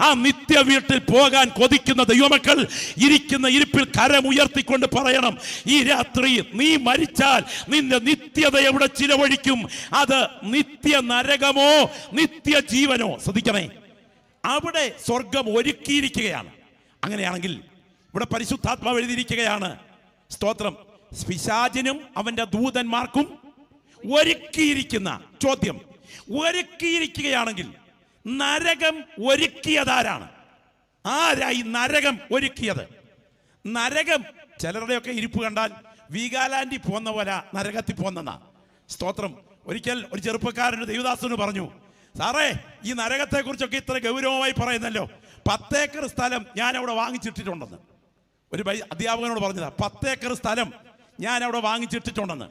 ആ നിത്യ വീട്ടിൽ പോകാൻ കൊതിക്കുന്ന ദൈവമക്കൾ ഇരിക്കുന്ന ഇരിപ്പിൽ കരമുയർത്തിക്കൊണ്ട് പറയണം, ഈ രാത്രി നീ മരിച്ചാൽ നിന്റെ നിത്യത എവിടെ ചിലവഴിക്കും? അത് നിത്യ നരകമോ നിത്യ ജീവനോ? ശ്രദ്ധിക്കണേ, അവിടെ സ്വർഗം ഒരുക്കിയിരിക്കുകയാണ്. അങ്ങനെയാണെങ്കിൽ ഇവിടെ പരിശുദ്ധാത്മാവ് എഴുതിയിരിക്കുകയാണ്, സ്തോത്രം, പിശാചിനും അവന്റെ ദൂതന്മാർക്കും ഒരുക്കിയിരിക്കുന്ന. ചോദ്യം, ഒരുക്കിയിരിക്കുകയാണെങ്കിൽ നരകം ഒരുക്കിയതാരാണ്? ആരായി നരകം ഒരുക്കിയത്? നരകം ചിലരുടെയൊക്കെ ഇരിപ്പ് കണ്ടാൽ വീഗാലാൻഡിൽ പോന്ന പോലെ നരകത്തിൽ പോന്നെന്നാ. സ്തോത്രം. ഒരിക്കൽ ഒരു ചെറുപ്പക്കാരൻ്റെ ദൈവദാസന് പറഞ്ഞു, സാറേ, ഈ നരകത്തെക്കുറിച്ചൊക്കെ ഇത്ര ഗൗരവമായി പറയുന്നല്ലോ, 10 ഏക്കർ സ്ഥലം ഞാൻ അവിടെ വാങ്ങിച്ചിട്ടിട്ടുണ്ടെന്ന്. ഒരു അധ്യാപകനോട് പറഞ്ഞതാ, 10 ഏക്കർ സ്ഥലം ഞാൻ അവിടെ വാങ്ങിച്ചിട്ടിട്ടുണ്ടെന്ന്.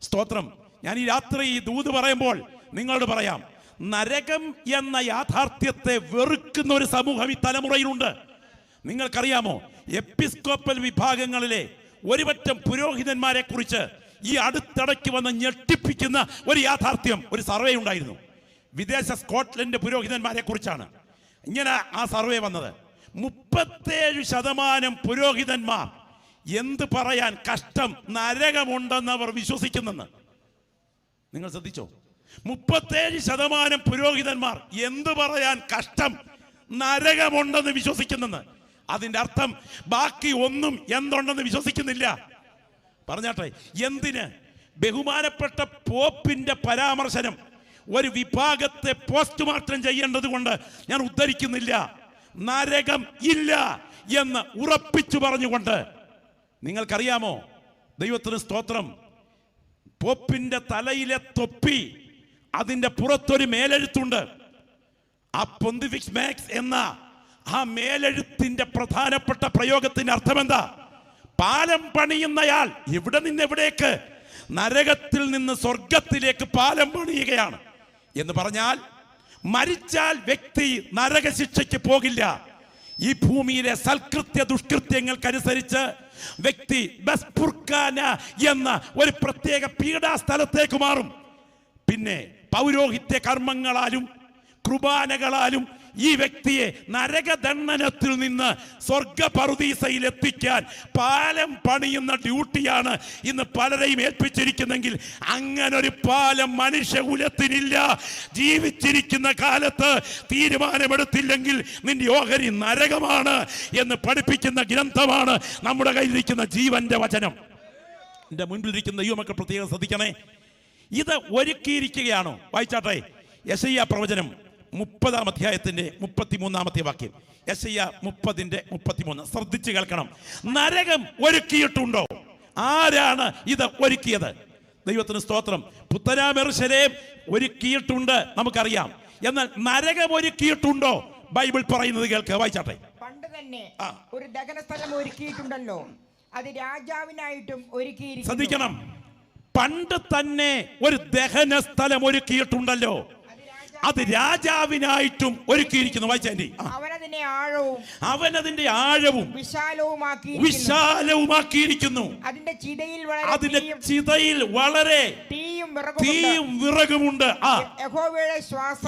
സ്തോത്രം. ഞാൻ ഈ രാത്രി ഈ ദൂത് പറയുമ്പോൾ നിങ്ങളോട് പറയാം, നരകം എന്ന യാഥാർത്ഥ്യത്തെ വെറുക്കുന്ന ഒരു സമൂഹം ഈ തലമുറയിലുണ്ട്. നിങ്ങൾക്കറിയാമോ, എപ്പിസ്കോപ്പൽ വിഭാഗങ്ങളിലെ ഒരുപറ്റം പുരോഹിതന്മാരെ കുറിച്ച് ഈ അടുത്തിടയ്ക്ക് വന്ന് ഞെട്ടിപ്പിക്കുന്ന ഒരു യാഥാർത്ഥ്യം, ഒരു സർവേ ഉണ്ടായിരുന്നു. വിദേശ സ്കോട്ട്ലൻഡ് പുരോഹിതന്മാരെ കുറിച്ചാണ് ഇങ്ങനെ ആ സർവേ വന്നത്. 37% പുരോഹിതന്മാർ എന്ത് പറയാൻ കഷ്ടം, നരകമുണ്ടെന്ന് അവർ വിശ്വസിക്കുന്നെന്ന്. നിങ്ങൾ ശ്രദ്ധിച്ചോ? 37% പുരോഹിതന്മാർ എന്ത് പറയാൻ കഷ്ടം, നരകമുണ്ടെന്ന് വിശ്വസിക്കുന്നെന്ന്. അതിന്റെ അർത്ഥം ബാക്കി ഒന്നും എന്തുണ്ടെന്ന് വിശ്വസിക്കുന്നില്ല. പറഞ്ഞാട്ടെ, എന്തിന്? ബഹുമാനപ്പെട്ട പോപ്പിന്റെ പരാമർശനം ഒരു വിഭാഗത്തെ പോസ്റ്റ്മോർട്ടം ചെയ്യേണ്ടത് കൊണ്ട് ഞാൻ ഉദ്ധരിക്കുന്നില്ല. നരകം ഇല്ല എന്ന് ഉറപ്പിച്ചു പറഞ്ഞുകൊണ്ട്, നിങ്ങൾക്കറിയാമോ, ദൈവത്തിന് സ്തോത്രം, പോപ്പിന്റെ തലയിലെ തൊപ്പി, അതിന്റെ പുറത്തൊരു മേലെഴുത്തുണ്ട്. ആ പൊന്തിഫിക്സ് മാക്സ് എന്ന ആ മേലെഴുത്തിന്റെ പ്രധാനപ്പെട്ട പ്രയോഗത്തിന്റെ അർത്ഥം എന്താ? പാലം പണിയുന്നയാൾ ഇവിടെ നിന്ന് എവിടേക്ക്? നരകത്തിൽ നിന്ന് സ്വർഗത്തിലേക്ക് പാലം പണിയുകയാണ് എന്ന് പറഞ്ഞാൽ, മരിച്ചാൽ വ്യക്തി നരകശിക്ഷയ്ക്ക് പോകില്ല. ഈ ഭൂമിയിലെ സൽകൃത്യ ദുഷ്കൃത്യങ്ങൾക്കനുസരിച്ച് വ്യക്തി ബസ്പുർഖാന എന്ന ഒരു പ്രത്യേക പീഡാസ്ഥലത്തേക്ക് മാറും. പിന്നെ പൗരോഹിത്യ കർമ്മങ്ങളാലും കുർബാനകളാലും ഈ വ്യക്തിയെ നരകദണ്ഡനത്തിൽ നിന്ന് സ്വർഗപറുദീസയിൽ എത്തിക്കാൻ പാലം പണിയുന്ന ഡ്യൂട്ടിയാണ് ഇന്ന് പലരെയും ഏൽപ്പിച്ചിരിക്കുന്നെങ്കിൽ, അങ്ങനൊരു പാലം മനുഷ്യകുലത്തിനില്ല. ജീവിച്ചിരിക്കുന്ന കാലത്ത് തീരുമാനമെടുത്തില്ലെങ്കിൽ നിന്റെ ഓഹരി നരകമാണ് എന്ന് പഠിപ്പിക്കുന്ന ഗ്രന്ഥമാണ് നമ്മുടെ കയ്യിലിരിക്കുന്ന ജീവന്റെ വചനം. എൻ്റെ മുൻപിലിരിക്കുന്ന ദൈവമക്കൾ പ്രത്യേകം ശ്രദ്ധിക്കണേ, ഇത് ഒരുക്കിയിരിക്കുകയാണോ? വായിച്ചാട്ടെ, യെശയ്യാ പ്രവചനം 30-ാം അധ്യായത്തിന്റെ 33-ാമത്തെ വാക്യം. യെശയ്യാ 30:33. ശ്രദ്ധിച്ചു കേൾക്കണം. നരകം ഒരുക്കിയിട്ടുണ്ടോ? ആരാണ് ഇത് ഒരുക്കിയത്? ദൈവത്തിന് സ്തോത്രം. പുത്തനാം യെരൂശലേം ഒരുക്കിയിട്ടുണ്ട്, നമുക്കറിയാം. എന്നാൽ നരകം ഒരുക്കിയിട്ടുണ്ടോ? ബൈബിൾ പറയുന്നത് കേൾക്കുക, വായിച്ചാട്ടെ. പണ്ട് തന്നെ ഒരു ദഹന സ്ഥലം ഒരുക്കിയിട്ടുണ്ടല്ലോ, അത് രാജാവിനായിട്ടും ഒരുക്കിയിരിക്കുന്നു. ശ്രദ്ധിക്കണം, പണ്ട് തന്നെ ഒരു ദഹന സ്ഥലം ഒരുക്കിയിട്ടുണ്ടല്ലോ, അത് രാജാവിനായിട്ടും ഒരുക്കിയിരിക്കുന്നു. വായിച്ചാൻറ്റി. അവനതിന്റെ ആഴവും വിശാലവുമാക്കിയിരിക്കുന്നു. അതിന്റെ ചിതയിൽ വളരെ തീയും വിറകുമുണ്ട്.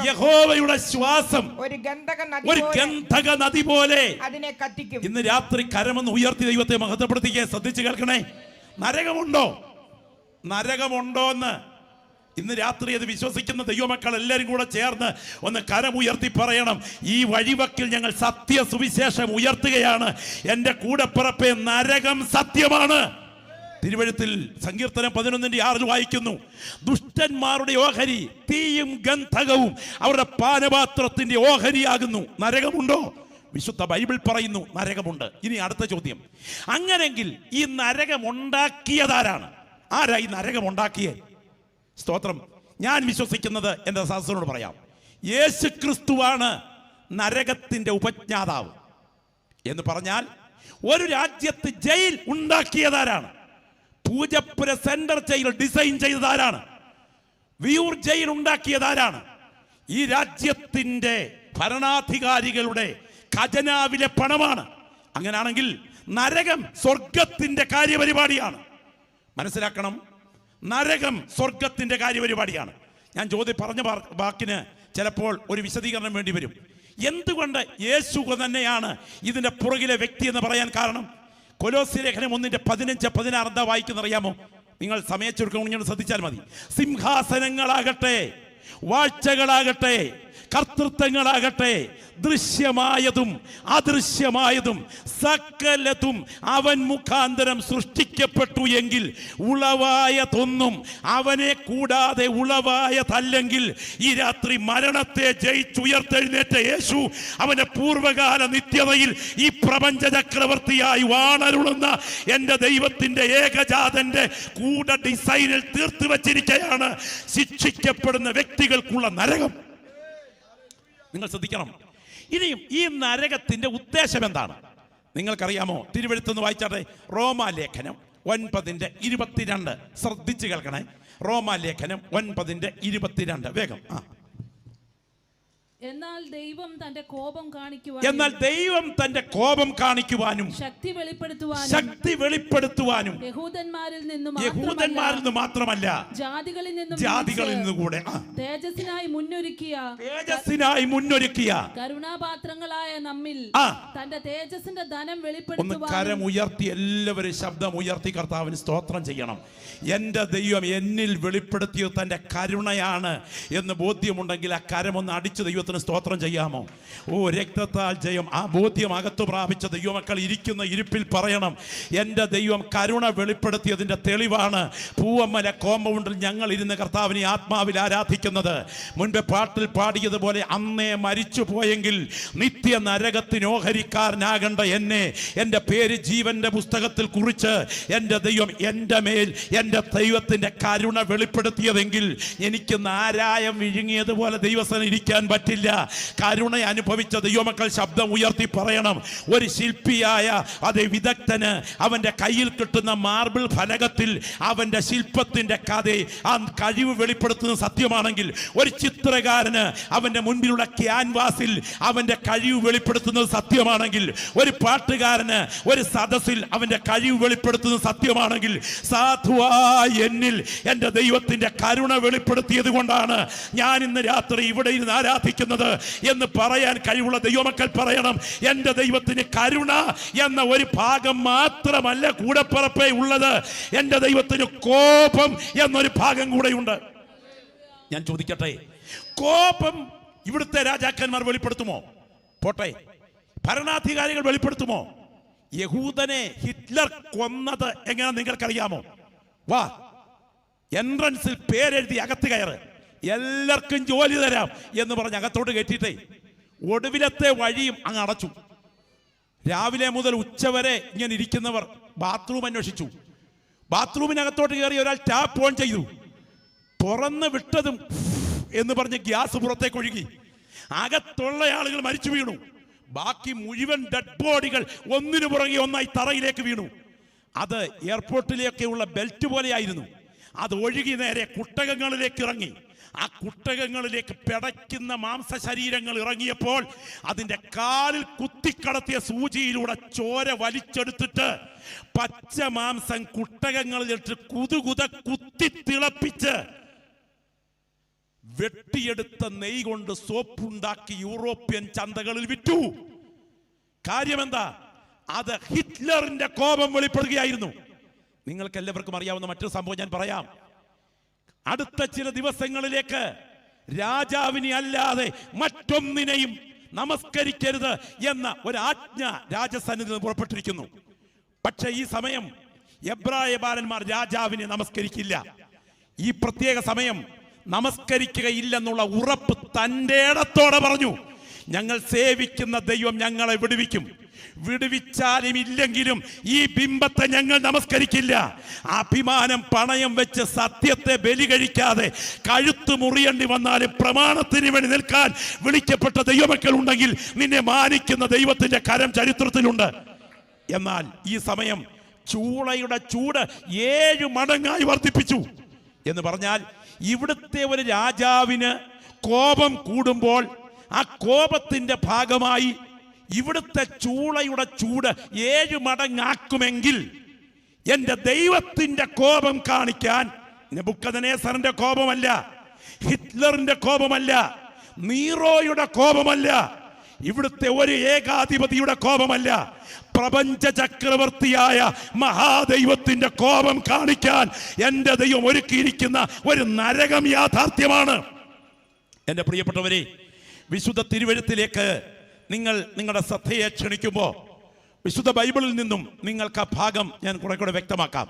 യഹോവയുടെ ശ്വാസം ഒരു ഗന്ധക നദി പോലെ അതിനെ കത്തിക്കും. ഇന്ന് രാത്രി കരമെന്ന് ഉയർത്തി ദൈവത്തെ മഹത്വപ്പെടുത്തിക്കുക. ശ്രദ്ധിച്ചു കേൾക്കണേ, നരകമുണ്ടോ? നരകമുണ്ടോ എന്ന് ഇന്ന് രാത്രി അത് വിശ്വസിക്കുന്ന ദൈവമക്കൾ എല്ലാവരും കൂടെ ചേർന്ന് ഒന്ന് കരമുയർത്തി പറയണം, ഈ വഴിവക്കിൽ ഞങ്ങൾ സത്യ സുവിശേഷം ഉയർത്തുകയാണ്. എൻ്റെ കൂടെപ്പിറപ്പേ, നരകം സത്യമാണ്. തിരുവഴുത്തിൽ സങ്കീർത്തനം 11:6 വായിക്കുന്നു, ദുഷ്ടന്മാരുടെ ഓഹരി തീയും ഗന്ധകവും അവരുടെ പാനപാത്രത്തിന്റെ ഓഹരിയാകുന്നു. നരകമുണ്ടോ? വിശുദ്ധ ബൈബിൾ പറയുന്നു നരകമുണ്ട്. ഇനി അടുത്ത ചോദ്യം, അങ്ങനെങ്കിൽ ഈ നരകം ഉണ്ടാക്കിയതാരാണ്? ആരാ ഈ നരകം ഉണ്ടാക്കിയത്? സ്തോത്രം. ഞാൻ വിശ്വസിക്കുന്നത് എൻ്റെ സഹോദരനോട് പറയാം, യേശു ക്രിസ്തുവാണ് നരകത്തിന്റെ ഉപജ്ഞാതാവ്. എന്ന് പറഞ്ഞാൽ ഒരു രാജ്യത്ത് ജയിൽ ഉണ്ടാക്കിയതാരാണ്? പൂജപ്പുര സെൻട്രൽ ജയിൽ ഡിസൈൻ ചെയ്തതാരാണ്? വിയൂർ ജയിൽ ഉണ്ടാക്കിയതാരാണ്? ഈ രാജ്യത്തിന്റെ ഭരണാധികാരികളുടെ ഖജനാവിലെ പണമാണ്. അങ്ങനാണെങ്കിൽ നരകം സ്വർഗത്തിന്റെ കാര്യപരിപാടിയാണ്. മനസ്സിലാക്കണം, നരകം സ്വർഗത്തിന്റെ കാര്യപരിപാടിയാണ്. ഞാൻ പറഞ്ഞ വാക്കിന് ചിലപ്പോൾ ഒരു വിശദീകരണം വേണ്ടി വരും. എന്തുകൊണ്ട് യേശു തന്നെയാണ് ഇതിന്റെ പുറകിലെ വ്യക്തി എന്ന് പറയാൻ കാരണം? കൊലോസ്യ ലേഖനം 1:15-16 എന്താ വായിക്കുന്നറിയാമോ? നിങ്ങൾ സമയച്ചുരുക്കം ശ്രദ്ധിച്ചാൽ മതി. സിംഹാസനങ്ങളാകട്ടെ, വാഴ്ചകളാകട്ടെ, കർത്തൃത്വങ്ങളാകട്ടെ, ദൃശ്യമായതും അദൃശ്യമായതും സകലതും അവൻ മുഖാന്തരം സൃഷ്ടിക്കപ്പെട്ടു എങ്കിൽ ഉളവായതൊന്നും അവനെ കൂടാതെ ഉളവായതല്ലെങ്കിൽ ഈ രാത്രി മരണത്തെ ജയിച്ചുയർത്തെഴുന്നേറ്റ യേശു അവന്റെ പൂർവകാല നിത്യതയിൽ ഈ പ്രപഞ്ച ചക്രവർത്തിയായി വാണരുളുന്ന എൻ്റെ ദൈവത്തിന്റെ ഏകജാതന്റെ കൂടെ ഡിസൈനിൽ തീർത്തു വച്ചിരിക്കുകയാണ് ശിക്ഷിക്കപ്പെടുന്ന വ്യക്തികൾക്കുള്ള നരകം. നിങ്ങൾ ശ്രദ്ധിക്കണം. ഇനിയും ഈ നരകത്തിന്റെ ഉദ്ദേശം എന്താണ് നിങ്ങൾക്കറിയാമോ? തിരുവെഴുത്തുനിന്ന് വായിച്ചാട്ടെ. റോമാലേഖനം 9:22 ശ്രദ്ധിച്ചു കേൾക്കണേ. റോമാലേഖനം 9:22 വേഗം. എന്നാൽ ദൈവം തന്റെ കോപം കാണിക്കുവാനും ശക്തി വെളിപ്പെടുത്തുവാനും യഹൂദന്മാരിൽ നിന്ന് മാത്രമല്ല ജാതികളിൽ നിന്നും കൂടെ തേജസ്സിനായി മുന്നൊരുക്കിയ കരുണാപാത്രങ്ങളായ നമ്മിൽ തന്റെ തേജസ്സിന്റെ ധനം വെളിപ്പെടുത്തുവാൻ. കരം ഉയർത്തി എല്ലാവരും ശബ്ദം ഉയർത്തി കർത്താവിന് സ്തോത്രം ചെയ്യണം. എൻ്റെ ദൈവം എന്നിൽ വെളിപ്പെടുത്തിയത് തൻ്റെ കരുണയാണ് എന്ന് ബോധ്യമുണ്ടെങ്കിൽ ആ കരമൊന്ന് അടിച്ച് ദൈവത്തിന് സ്തോത്രം ചെയ്യാമോ? ഓ, രക്തത്താൽ ജയം. ആ ബോധ്യം അകത്തു പ്രാപിച്ച ദൈവമക്കൾ ഇരിക്കുന്ന ഇരിപ്പിൽ പറയണം, എൻ്റെ ദൈവം കരുണ വെളിപ്പെടുത്തിയതിൻ്റെ തെളിവാണ് പൂവമ്മല കോമ്പൗണ്ടിൽ ഞങ്ങൾ ഇരുന്ന് കർത്താവിനെ ആത്മാവിൽ ആരാധിക്കുന്നത്. മുൻപ് പാട്ടിൽ പാടിയതുപോലെ അന്നേ മരിച്ചു പോയെങ്കിൽ നിത്യ നരകത്തിന് ഓഹരിക്കാരനാകേണ്ട എന്നെ എൻ്റെ പേര് ജീവന്റെ പുസ്തകത്തിൽ കുറിച്ച് എൻ്റെ ദൈവം എൻ്റെ മേൽ എൻ്റെ ദൈവത്തിൻ്റെ കരുണ വെളിപ്പെടുത്തിയതെങ്കിൽ എനിക്ക് നാരായം വിഴുങ്ങിയതുപോലെ ദൈവസ്ഥന് ഇരിക്കാൻ പറ്റില്ല. കരുണ അനുഭവിച്ച ദൈവമക്കൾ ശബ്ദം ഉയർത്തി പറയണം. ഒരു ശില്പിയായ അതേ വിദഗ്ധന് അവന്റെ കയ്യിൽ കിട്ടുന്ന മാർബിൾ ഫലകത്തിൽ അവന്റെ ശില്പത്തിന്റെ കഥ ആ കഴിവ് വെളിപ്പെടുത്തുന്ന സത്യമാണെങ്കിൽ, ഒരു ചിത്രകാരന് അവന്റെ മുൻപിലുള്ള ക്യാൻവാസിൽ അവന്റെ കഴിവ് വെളിപ്പെടുത്തുന്നത് സത്യമാണെങ്കിൽ, ഒരു പാട്ടുകാരന് ഒരു സദസ്സിൽ അവന്റെ കഴിവ് വെളിപ്പെടുത്തുന്നത് സത്യമാണെങ്കിൽ, സാധുവായ എന്നിൽ എൻ്റെ ദൈവത്തിന്റെ കരുണ വെളിപ്പെടുത്തിയത് കൊണ്ടാണ് ഞാൻ ഇന്ന് രാത്രി ഇവിടെ ഇരുന്ന് ആരാധിക്കുന്നത് എന്ന് പറയാൻ കഴിവുള്ള ദൈവമക്കൾ പറയണം, എൻ്റെ ദൈവത്തിന് കരുണ എന്ന ഒരു ഭാഗം മാത്രമല്ല കൂടെപ്പിറപ്പേ ഉള്ളത്, എൻ്റെ ദൈവത്തിന് കോപം എന്നൊരു ഭാഗം കൂടെയുണ്ട്. ഞാൻ ചോദിക്കട്ടെ, കോപം ഇവിടുത്തെ രാജാക്കന്മാർ വെളിപ്പെടുത്തുമോ? പോട്ടെ, ഭരണാധികാരികൾ വെളിപ്പെടുത്തുമോ? യഹൂദനെ ഹിറ്റ്ലർ കൊന്നത് എങ്ങനെ നിങ്ങൾക്കറിയാമോ? വാ, എൻട്രൻസിൽ പേരെഴുതി അകത്ത് കയറ്, എല്ലാവർക്കും ജോലി തരാം എന്ന് പറഞ്ഞ് അകത്തോട്ട് കയറ്റിയിട്ടേ ഒടുവിലത്തെ വഴിയും അങ്ങ് അടച്ചു. രാവിലെ മുതൽ ഉച്ചവരെ ഇങ്ങനെ ഇരിക്കുന്നവർ ബാത്റൂം അന്വേഷിച്ചു. ബാത്റൂമിനകത്തോട്ട് കയറി ഒരാൾ ടാപ്പ് ഓൺ ചെയ്തു. തുറന്ന് വിട്ടതും എന്ന് പറഞ്ഞ് ഗ്യാസ് പുറത്തേക്ക് ഒഴുകി. അകത്തുള്ള ആളുകൾ മരിച്ചു വീണു. ബാക്കി മുഴുവൻ ഡെഡ് ബോഡികൾ ഒന്നിനു പുറകെ ഒന്നായി തറയിലേക്ക് വീണു. അത് എയർപോർട്ടിലേക്കുള്ള ബെൽറ്റ് പോലെയായിരുന്നു. അത് ഒഴുകി നേരെ കുട്ടകങ്ങളിലേക്ക് ഇറങ്ങി. ആ കുട്ടകങ്ങളിലേക്ക് പിടയ്ക്കുന്ന മാംസശരീരങ്ങൾ ഇറങ്ങിയപ്പോൾ അതിൻ്റെ കാലിൽ കുത്തിക്കടത്തിയ സൂചിയിലൂടെ ചോര വലിച്ചെടുത്തിട്ട് പച്ച മാംസം കുട്ടകങ്ങളിലിട്ട് കുതുകുത കുത്തി തിളപ്പിച്ച് വെട്ടിയെടുത്ത നെയ് കൊണ്ട് സോപ്പുണ്ടാക്കി യൂറോപ്യൻ ചന്തകളിൽ വിറ്റു. കാര്യമെന്താ? അത് ഹിറ്റ്ലറിന്റെ കോപം വെളിപ്പെടുകയായിരുന്നു. നിങ്ങൾക്ക് എല്ലാവർക്കും അറിയാവുന്ന മറ്റൊരു സംഭവം ഞാൻ പറയാം. അടുത്ത ചില ദിവസങ്ങളിലേക്ക് രാജാവിനെ അല്ലാതെ മറ്റൊന്നിനെയും നമസ്കരിക്കരുത് എന്ന ഒരു ആജ്ഞ രാജസന്നിധിയിൽ പുറപ്പെട്ടിരിക്കുന്നു. പക്ഷെ ഈ സമയം എബ്രായ ബാലന്മാർ രാജാവിനെ നമസ്കരിക്കില്ല. ഈ പ്രത്യേക സമയം നമസ്കരിക്കുകയില്ലെന്നുള്ള ഉറപ്പ് തൻ്റെ ഇടത്തോടെ പറഞ്ഞു, ഞങ്ങൾ സേവിക്കുന്ന ദൈവം ഞങ്ങളെ വിടുവിക്കും. വിടുവിച്ചാലും ഇല്ലെങ്കിലും ഈ ബിംബത്തെ ഞങ്ങൾ നമസ്കരിക്കില്ല. അഭിമാനം പണയം വെച്ച് സത്യത്തെ ബലി കഴിക്കാതെ കഴുത്ത് മുറിയേണ്ടി വന്നാലും പ്രമാണത്തിന് വേണ്ടി നിൽക്കാൻ വിളിക്കപ്പെട്ട ദൈവമക്കൾ ഉണ്ടെങ്കിൽ നിന്നെ മാനിക്കുന്ന ദൈവത്തിന്റെ കരം ചരിത്രത്തിലുണ്ട്. എന്നാൽ ഈ സമയം ചൂളയുടെ ചൂട് 7 മടങ്ങായി വർദ്ധിപ്പിച്ചു എന്ന് പറഞ്ഞാൽ, ഇവിടുത്തെ ഒരു രാജാവിന് കോപം കൂടുമ്പോൾ ആ കോപത്തിന്റെ ഭാഗമായി ഇവിടുത്തെ ചൂളയുടെ ചൂട് 7 മടങ്ങാക്കുമെങ്കിൽ എന്റെ ദൈവത്തിന്റെ കോപം കാണിക്കാൻ നെബൂഖദ്നേസറിന്റെ കോപമല്ല, ഹിറ്റ്ലറിന്റെ കോപമല്ല, നീറോയുടെ കോപമല്ല, ഇവിടുത്തെ ഒരു ഏകാധിപതിയുടെ കോപമല്ല, പ്രപഞ്ച ചക്രവർത്തിയായ മഹാദൈവത്തിന്റെ കോപം കാണിക്കാൻ എന്റെ ദൈവം ഒരുക്കിയിരിക്കുന്ന ഒരു നരകം യാഥാർത്ഥ്യമാണ്. എന്റെ പ്രിയപ്പെട്ടവരെ, വിശുദ്ധ തിരുവെഴുത്തിലേക്ക് നിങ്ങളുടെ ശ്രദ്ധയെ ക്ഷണിക്കുമ്പോൾ വിശുദ്ധ ബൈബിളിൽ നിന്നും നിങ്ങൾക്ക് ആ ഭാഗം ഞാൻ കുറെ വ്യക്തമാക്കാം.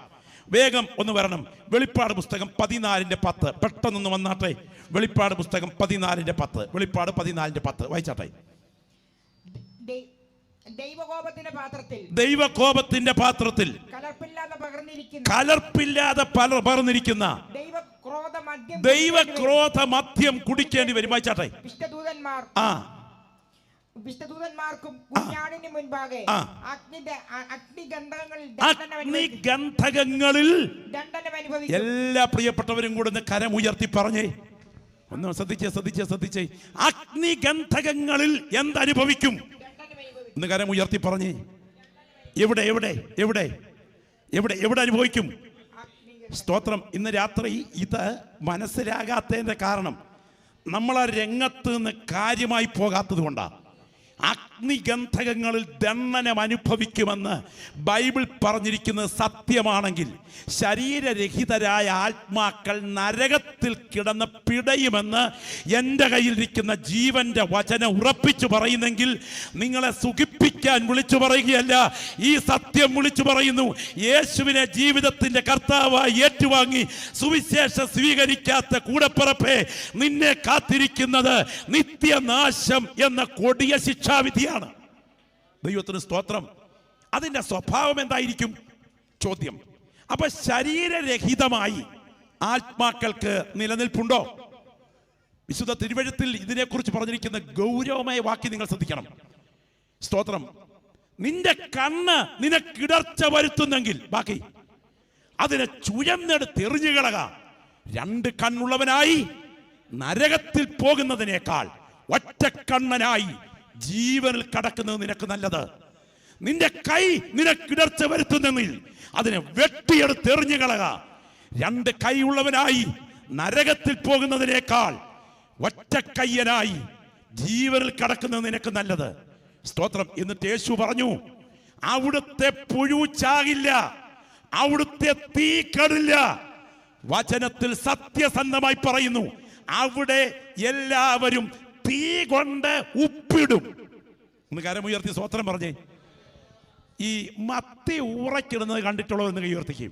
വേഗം ഒന്ന് വരണം. വെളിപ്പാട് പുസ്തകം 14:10. പെട്ടെന്നൊന്ന് വന്നാട്ടെ. വെളിപ്പാട് പുസ്തകം 14:10. വെളിപ്പാട് 14:10 വായിച്ചാട്ടെ. ദൈവകോപത്തിന്റെ പാത്രത്തിൽ കലർപ്പില്ലാതെ പകർന്നിരിക്കുന്ന ദൈവക്രോധ മദ്യം കുടിക്കേണ്ടി വരും. വായിച്ചാട്ടെ. വിശുദ്ധദൂതന്മാർക്കും കുഞ്ഞാടിന് മുൻപാകെ അഗ്നിഗന്ധകങ്ങളിൽ എല്ലാ പ്രിയപ്പെട്ടവരും കൂടെ കരമുയർത്തി പറഞ്ഞേ. ഒന്ന് ശ്രദ്ധിച്ചേ. അഗ്നിഗന്ധകങ്ങളിൽ എന്തനുഭവിക്കും? ഒന്ന് കരമുയർത്തി പറഞ്ഞേ. എവിടെ അനുഭവിക്കും? സ്തോത്രം. ഇന്ന് രാത്രി ഇത് മനസ്സിലാകാത്തതിന്റെ കാരണം നമ്മൾ ആ രംഗത്ത് നിന്ന് കാര്യമായി പോകാത്തത് കൊണ്ടാണ്. അഗ്നിഗന്ധകങ്ങളിൽ ദണ്ഡനം അനുഭവിക്കുമെന്ന് ബൈബിൾ പറഞ്ഞിരിക്കുന്നത് സത്യമാണെങ്കിൽ ശരീരരഹിതരായ ആത്മാക്കൾ നരകത്തിൽ കിടന്ന് പിടയുമെന്ന് എൻ്റെ കയ്യിലിരിക്കുന്ന ജീവന്റെ വചനം ഉറപ്പിച്ചു പറയുന്നെങ്കിൽ നിങ്ങളെ സുഖിപ്പിക്കാൻ വിളിച്ചു പറയുകയല്ല, ഈ സത്യം വിളിച്ചു പറയുന്നു. യേശുവിനെ ജീവിതത്തിന്റെ കർത്താവായി ഏറ്റുവാങ്ങി സുവിശേഷം സ്വീകരിക്കാത്ത കൂടപ്പിറപ്പേ, നിന്നെ കാത്തിരിക്കുന്നത് നിത്യനാശം എന്ന കൊടിയ ശിക്ഷാവിധിയാണ്. ദൈവത്തിന് സ്തോത്രം. അതിന്റെ സ്വഭാവം എന്തായിരിക്കും? ചോദ്യം. അപ്പൊ ശരീരരഹിതമായി ആത്മാക്കൾക്ക് നിലനിൽപ്പുണ്ടോ? വിശുദ്ധ തിരുവെഴുത്തിൽ ഇതിനെക്കുറിച്ച് പറഞ്ഞിരിക്കുന്ന ഗൗരവമായ വാക്യം നിങ്ങൾ ശ്രദ്ധിക്കണം. സ്തോത്രം. നിന്റെ കണ്ണ് നിനക്കിടർച്ച വരുത്തുന്നെങ്കിൽ ബാക്കി അതിനെ ചുഴന്നെടുത്ത് എറിഞ്ഞുകളക. 2 കണ്ണുള്ളവനായി നരകത്തിൽ പോകുന്നതിനേക്കാൾ ഒറ്റക്കണ്ണനായി ജീവനിൽ കടക്കുന്നത് നിനക്ക് നല്ലത്. നിന്റെ കൈ നിനക്കിടർച്ച വരുത്തുന്നെങ്കിൽ അതിനെ വെട്ടിയെടുത്ത് എറിഞ്ഞുകളക. 2 കൈയുള്ളവനായി നരകത്തിൽ പോകുന്നതിനേക്കാൾ ഒറ്റക്കയ്യനായി ജീവനിൽ കടക്കുന്നത് നിനക്ക് നല്ലത്. സ്തോത്രം. എന്നിട്ട് യേശു പറഞ്ഞു, അവിടുത്തെ പുഴു ചാകില്ല, അവിടുത്തെ തീ കടില്ല. വചനത്തിൽ സത്യസന്ധമായി പറയുന്നു, അവിടെ എല്ലാവരും തീ കൊണ്ട് ഉപ്പിടും. ഒന്ന് കരമുയർത്തി സ്തോത്രം പറഞ്ഞേ. ഈ മത്തി ഊറക്കിടുന്നത് കണ്ടിട്ടുള്ളവരെന്ന് കൈയുയർത്തിക്കും.